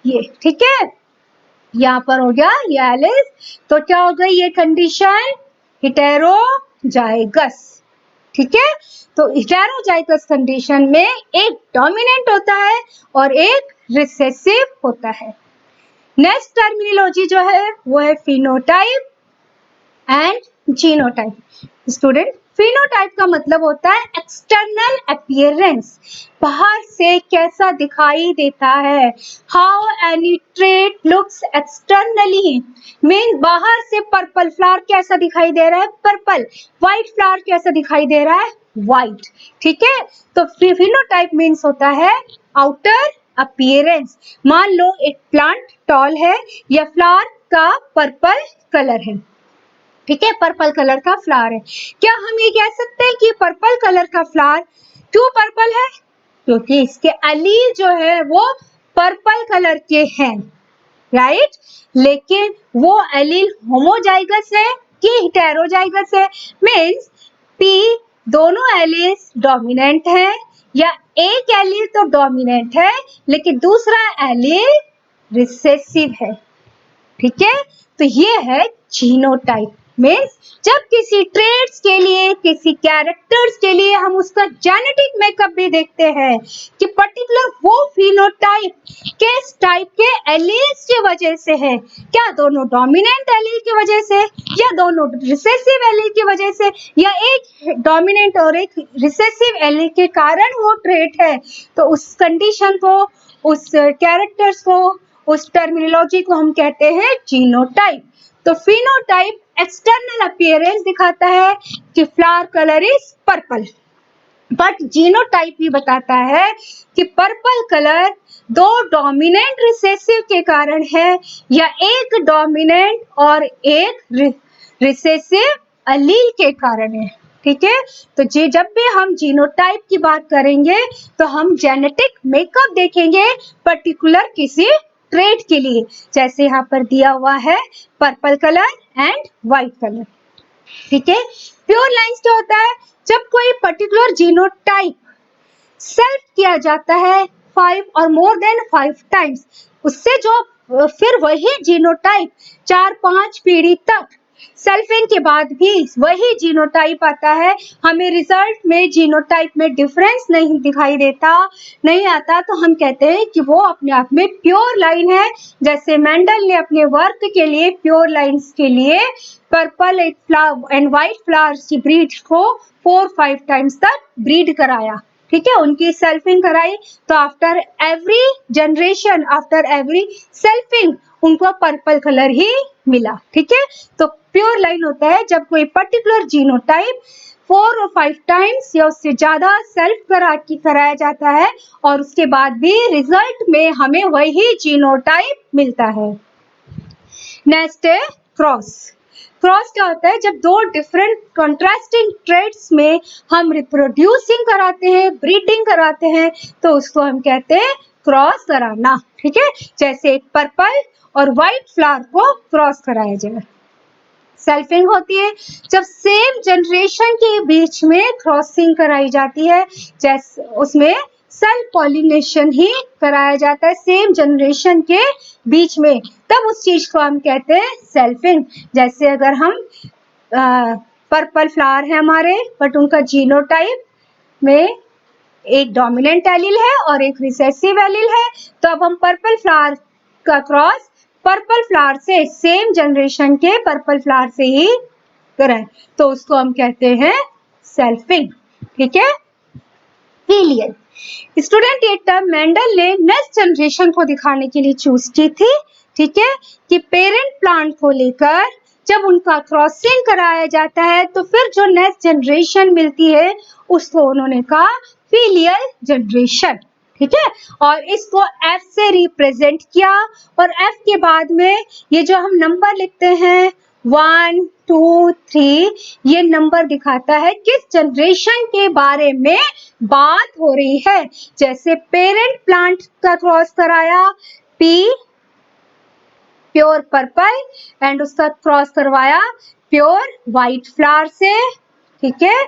ये, ठीक है? यहाँ पर हो गया ये एलील, तो क्या हो गई ये कंडीशन हेटेरोजाइगस, ठीक है? तो हेटेरोजाइगस कंडीशन में एक डोमिनेंट होता है और एक रिसेसिव होता है। नेक्स्ट टर्मिनोलॉजी जो है वो है phenotype and genotype. Student, phenotype का मतलब होता है एक्सटर्नल अपीयरेंस, बाहर से कैसा दिखाई देता है। How any trait looks externally mean बाहर से पर्पल फ्लावर कैसा दिखाई दे रहा है, पर्पल। व्हाइट फ्लावर कैसा दिखाई दे रहा है, व्हाइट, ठीक है? तो फिनोटाइप मीन्स होता है आउटर अपीयरेंस। मान लो एक प्लांट टॉल है या फ्लावर का पर्पल कलर है, ठीक है? पर्पल कलर का फ्लावर है, क्या हम ये कह सकते हैं कि पर्पल कलर का फ्लावर क्यों पर्पल है? क्योंकि इसके एलील जो है वो पर्पल कलर के हैं, राइट? लेकिन वो एलील होमोजाइगस है कि हेटेरोजाइगस है? मीन्स पी दोनों एलील्स डोमिनेंट है या एक एलील तो डोमिनेंट है लेकिन दूसरा एलील रिसेसिव है, ठीक है? तो ये है जीनोटाइप। मीन्स जब किसी ट्रेड्स के लिए, किसी कैरेक्टर्स के लिए हम उसका जेनेटिक मेकअप भी देखते हैं कि पर्टिकुलर वो फिनोटाइप किस टाइप के एलील्स की वजह से है, क्या दोनों डोमिनेंट एलील की वजह से या दोनों रिसेसिव एलील की वजह से या एक डोमिनेंट और एक रिसेसिव एलील के कारण वो ट्रेट है, तो उस कंडीशन को, उस कैरेक्टर्स को, उस टर्मिनोलॉजी को हम कहते हैं जीनोटाइप। तो फिनोटाइप एक्सटर्नल अपीयरेंस दिखाता है कि flower colour is purple, but genotype भी बताता है कि पर्पल कलर दो डोमिनेंट रिसेसिव के कारण है या एक डोमिनेंट और एक रिसेसिव एलील के कारण है, ठीक है? तो जब भी हम जीनोटाइप की बात करेंगे तो हम जेनेटिक मेकअप देखेंगे पर्टिकुलर किसी ट्रेट के लिए, जैसे यहाँ पर दिया हुआ है purple colour and white colour, ठीक है? प्योर लाइंस क्या होता है? जब कोई पर्टिकुलर जीनोटाइप सेलेक्ट किया जाता है 5 और मोर देन 5 टाइम्स, उससे जो फिर वही जीनोटाइप 4-5 पीढ़ी तक सेल्फिंग के बाद भी वही जीनोटाइप आता है, हमें रिजल्ट में जीनोटाइप में डिफरेंस नहीं दिखाई देता, नहीं आता, तो हम कहते हैं कि वो अपने आप में प्योर लाइन है। जैसे मेंडल ने अपने वर्क के लिए प्योर लाइंस के लिए पर्पल एंड व्हाइट फ्लावर्स की ब्रीड को 4-5 टाइम्स तक ब्रीड कराया, ठीक है, उनकी सेल्फिंग कराई, तो after every generation, after every selfing उनको पर्पल कलर ही मिला, ठीक है। तो प्योर लाइन होता है जब कोई पर्टिकुलर जीनोटाइप 4 और 5 टाइम्स या उससे ज्यादा सेल्फ कराया जाता है और उसके बाद भी रिजल्ट में हमें वही जीनोटाइप मिलता है। नेक्स्ट है क्रॉस। क्रॉस क्या होता है? जब दो डिफरेंट कॉन्ट्रास्टिंग ट्रेड्स में हम रिप्रोड्यूसिंग कराते हैं, ब्रीडिंग कराते हैं, तो उसको हम कहते हैं क्रॉस कराना, ठीक है। जैसे पर्पल और व्हाइट फ्लावर को क्रॉस कराया जाए। सेल्फिंग होती है जब सेम जनरेशन के बीच में क्रॉसिंग कराई जाती है, जैसे उसमें सेल्फ पॉलिनेशन ही कराया जाता है सेम जनरेशन के बीच में, तब उस चीज को हम कहते हैं सेल्फिंग। जैसे अगर हम पर्पल फ्लावर है हमारे, बट उनका जीनोटाइप में एक डोमिनेंट एलील है और एक रिसेसिव एलील है, तो अब हम पर्पल फ्लावर का क्रॉस पर्पल फ्लावर से, सेम जनरेशन के पर्पल फ्लावर से ही करें, तो उसको हम कहते हैं सेल्फिंग, ठीक है। फिलियल स्टूडेंट, ये टर्म मेंडल ने नेक्स्ट जनरेशन को दिखाने के लिए चूज की थी, ठीक है, कि पेरेंट प्लांट को लेकर जब उनका क्रॉसिंग कराया जाता है तो फिर जो नेक्स्ट जनरेशन मिलती है उसको उन्होंने कहा फिलियल जनरेशन, ठीक है। और इसको F से रिप्रेजेंट किया, और F के बाद में ये जो हम नंबर लिखते हैं 1, 2, 3, ये नंबर दिखाता है किस जनरेशन के बारे में बात हो रही है। जैसे पेरेंट प्लांट का क्रॉस कराया P प्योर पर्पल एंड उसका क्रॉस करवाया प्योर व्हाइट फ्लावर से, ठीक है,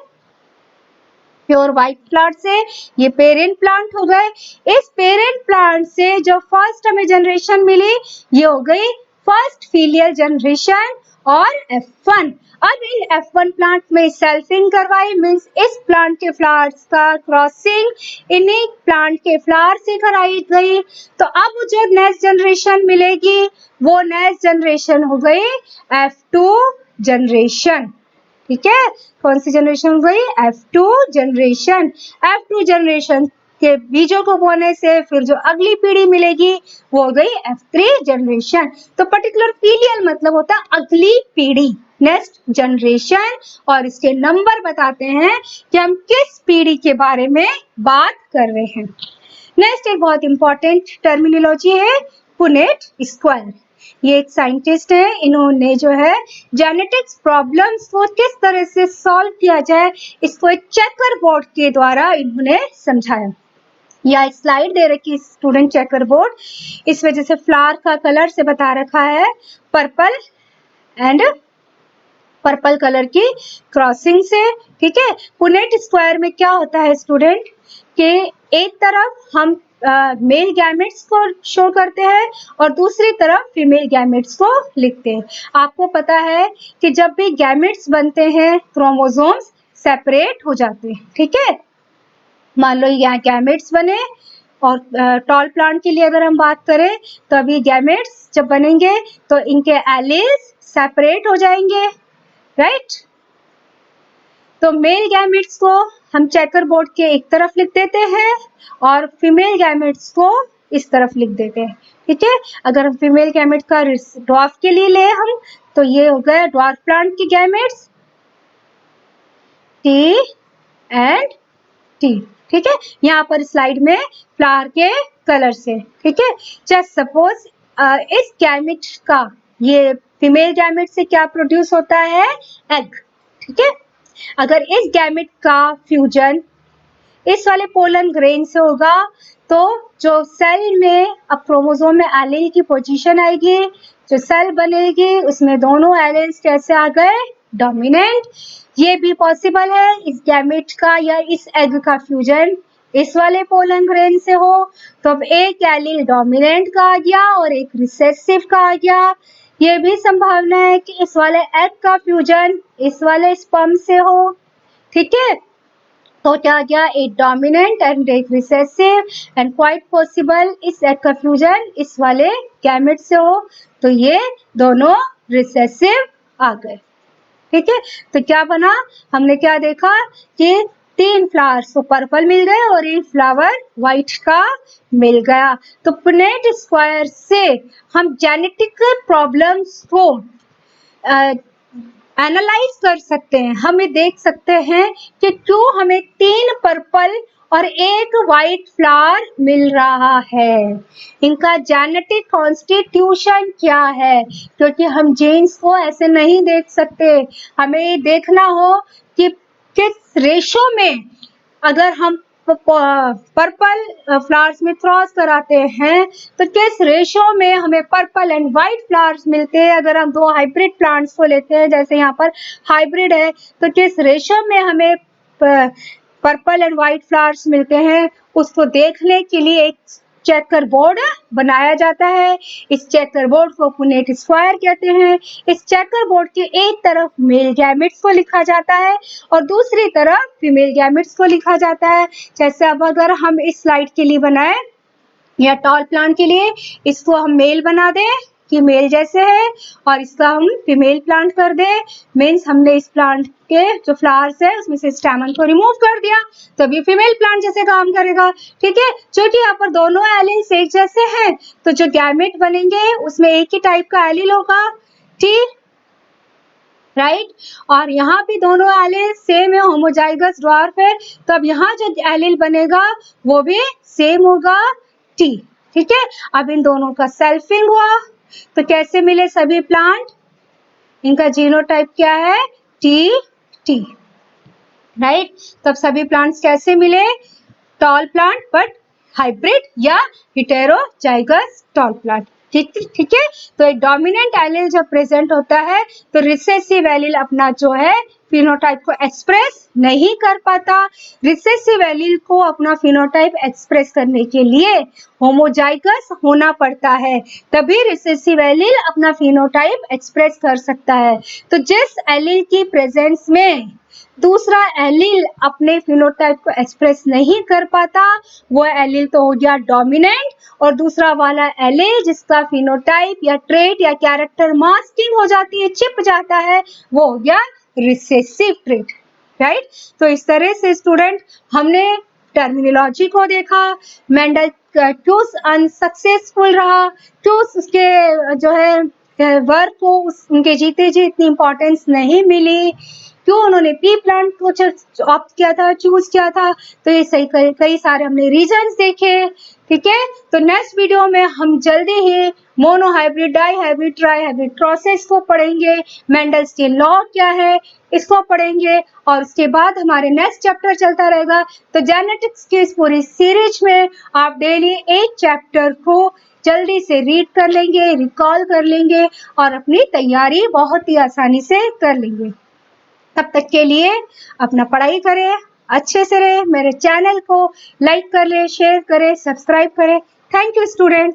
प्योर व्हाइट फ्लावर से, ये पेरेंट प्लांट हो गए। इस पेरेंट प्लांट से जो फर्स्ट हमें जनरेशन मिली ये हो गई फर्स्ट फिलियल जनरेशन और F1। अब इन F1 प्लांट में सेल्फिंग करवाई, मीन्स इस प्लांट के फ्लावर्स का क्रॉसिंग इन्हीं प्लांट के फ्लावर से कराई गई, तो अब जो नेक्स्ट जनरेशन मिलेगी वो नेक्स्ट जनरेशन हो गई F2 जनरेशन, ठीक है। कौन सी जनरेशन हो गई? F2 generation. F2 जनरेशन के बीजों को बोने से फिर जो अगली पीढ़ी मिलेगी वो हो गई F3 जनरेशन। तो पर्टिकुलर फिलियल मतलब होता है अगली पीढ़ी, नेक्स्ट जनरेशन, और इसके नंबर बताते हैं कि हम किस पीढ़ी के बारे में बात कर रहे हैं। नेक्स्ट एक बहुत इंपॉर्टेंट टर्मिनोलॉजी है पुनेट स्क्वायर। ये एक साइंटिस्ट है, इन्होंने जो है जेनेटिक्स प्रॉब्लम्स को किस तरह से सॉल्व किया जाए इसको एक चेकर बोर्ड के द्वारा इन्होंने समझाया। यह स्लाइड दे रखी स्टूडेंट, चेकर बोर्ड, इस वजह से फ्लावर का कलर से बता रखा है पर्पल एंड पर्पल कलर की क्रॉसिंग से, ठीक है। पुनेट स्क्वायर में क्या होता है स्टूडेंट कि एक तरफ हम मेल गैमेट्स को शो करते हैं और दूसरी तरफ फीमेल गैमेट्स को लिखते हैं। आपको पता है कि जब भी गैमेट्स बनते हैं क्रोमोसोम्स सेपरेट हो जाते हैं, ठीक है। मान लो यहाँ गैमेट्स बने और टॉल प्लांट के लिए अगर हम बात करें तो अभी गैमेट्स जब बनेंगे तो इनके एलील्स सेपरेट हो जाएंगे, राइट। तो मेल गैमेट्स को हम चेकर बोर्ड के एक तरफ लिख देते हैं और फीमेल गैमेट्स को इस तरफ लिख देते हैं, ठीक है। अगर हम फीमेल गैमेट का ड्वार्फ के लिए ले हम तो ये हो गया ड्वार्फ प्लांट के गैमेट्स T एंड T, ठीक है। यहाँ पर स्लाइड में फ्लावर के कलर से, ठीक है। जस्ट सपोज इस गैमेट का, ये फीमेल गैमेट से क्या प्रोड्यूस होता है? एग, ठीक है। अगर इस गैमेट का फ्यूजन इस वाले पोलन ग्रेन से होगा तो जो सेल में अब क्रोमोसोम में एलील की पोजीशन आएगी, जो सेल बनेगी उसमें दोनों एलील्स कैसे आ गए? डोमिनेंट। ये भी पॉसिबल है इस गैमेट का या इस एग का फ्यूजन इस वाले पोलन ग्रेन से हो, तो अब एक एलील डोमिनेंट का आ गया और एक रिसेसिव का आ गया, ये भी संभावना है कि इस वाले एग का फ्यूजन इस वाले स्पर्म से हो, ठीक है। तो क्या गया, एक डोमिनेंट एंड एक रिसेसिव, एंड क्वाइट पॉसिबल इस एग का फ्यूजन इस वाले गैमेट से हो, तो ये दोनों रिसेसिव आ गए, ठीक है। तो क्या बना, हमने क्या देखा कि 3 फ्लावर्स को पर्पल मिल गए और एक फ्लावर व्हाइट का मिल गया। तो पुनेट स्क्वायर से हम जेनेटिक प्रॉब्लम्स को एनालाइज कर सकते हैं, हमें देख सकते हैं कि क्यों हमें 3 पर्पल और एक व्हाइट फ्लावर मिल रहा है, इनका जेनेटिक कॉन्स्टिट्यूशन क्या है, क्योंकि हम जीन्स को ऐसे नहीं देख सकते, हमें देखना हो कि किस रेशो में अगर हम पर्पल फ्लावर्स में क्रॉस कराते हैं तो किस रेशो में हमें पर्पल एंड व्हाइट फ्लावर्स मिलते हैं। अगर हम 2 हाइब्रिड प्लांट्स को लेते हैं, जैसे यहाँ पर हाइब्रिड है, तो किस रेशो में हमें पर्पल एंड व्हाइट फ्लावर्स मिलते हैं, उसको देखने के लिए एक चेकर बोर्ड बनाया जाता है। इस चेकर बोर्ड को पुनेट स्क्वायर कहते हैं। इस चेकर बोर्ड के एक तरफ मेल गैमेट्स को लिखा जाता है और दूसरी तरफ फीमेल गैमेट्स को लिखा जाता है। जैसे अब अगर हम इस स्लाइड के लिए बनाए या टॉल प्लांट के लिए, इसको हम मेल बना दें कि मेल जैसे है और इसका हम फीमेल प्लांट कर दें, मीन्स हमने इस प्लांट के जो फ्लावर्स है उसमें से स्टैमन को रिमूव कर दिया, तभी फीमेल प्लांट जैसे काम करेगा, ठीक है। क्योंकि यहाँ पर दोनों एलिल्स एक जैसे हैं, तो जो गैमेट बनेंगे उसमें एक ही टाइप का एलिल होगा, ठीक, राइट। और यहाँ भी दोनों एलिल सेम है, होमोजाइगस ड्वार्फ है, तो अब यहाँ जो एलिल बनेगा वो भी सेम होगा, टी, ठीक है। अब इन दोनों का सेल्फिंग हुआ, तो कैसे मिले सभी प्लांट, इनका जीनोटाइप क्या है, टी टी, राइट। तब सभी प्लांट्स कैसे मिले, टॉल प्लांट बट हाइब्रिड या हेटेरोजाइगस टॉल प्लांट, ठीक है। तो एक डोमिनेंट एलील जब प्रेजेंट होता है तो रिसेसिव एलील अपना जो है फिनोटाइप को एक्सप्रेस नहीं कर पाता। रिसेसिव एलील को अपना फिनोटाइप एक्सप्रेस करने के लिए होमोजाइगस होना पड़ता है, तभी रिसेसिव एलील अपना फिनोटाइप एक्सप्रेस कर सकता है। तो जिस एलील की प्रेजेंस में दूसरा एलील अपने फिनोटाइप को एक्सप्रेस नहीं कर पाता, वो एलील तो हो गया डोमिनेंट, और दूसरा वाला एलील जिसका फिनोटाइप या ट्रेट या कैरेक्टर मास्किंग हो जाती है, छिप जाता है, वो हो गया रिसेसिव ट्रेट, राइट। तो इस तरह से स्टूडेंट हमने टर्मिनोलॉजी को देखा, मेंडल क्यों अनसक्सेसफुल रहा, क्यों उसके जो है वर्क को उनके जीते जी इतनी इंपॉर्टेंस नहीं मिली, क्यों उन्होंने पी प्लांट को ऑप्ट किया था, चूज किया था, तो ये सही कई सारे हमने रीजंस देखे, ठीक है। तो नेक्स्ट वीडियो में हम जल्दी ही monohybrid, dihybrid, trihybrid process को पढ़ेंगे, मेंडल्स के लॉ क्या है इसको पढ़ेंगे, और उसके बाद हमारे नेक्स्ट चैप्टर चलता रहेगा। तो जेनेटिक्स की इस पूरी सीरीज में आप डेली एक चैप्टर को जल्दी से रीड कर लेंगे, रिकॉल कर लेंगे और अपनी तैयारी बहुत ही आसानी से कर लेंगे। तब तक के लिए अपना पढ़ाई करें, अच्छे से रहे, मेरे चैनल को लाइक कर ले, शेयर करें, सब्सक्राइब करें। Thank you student.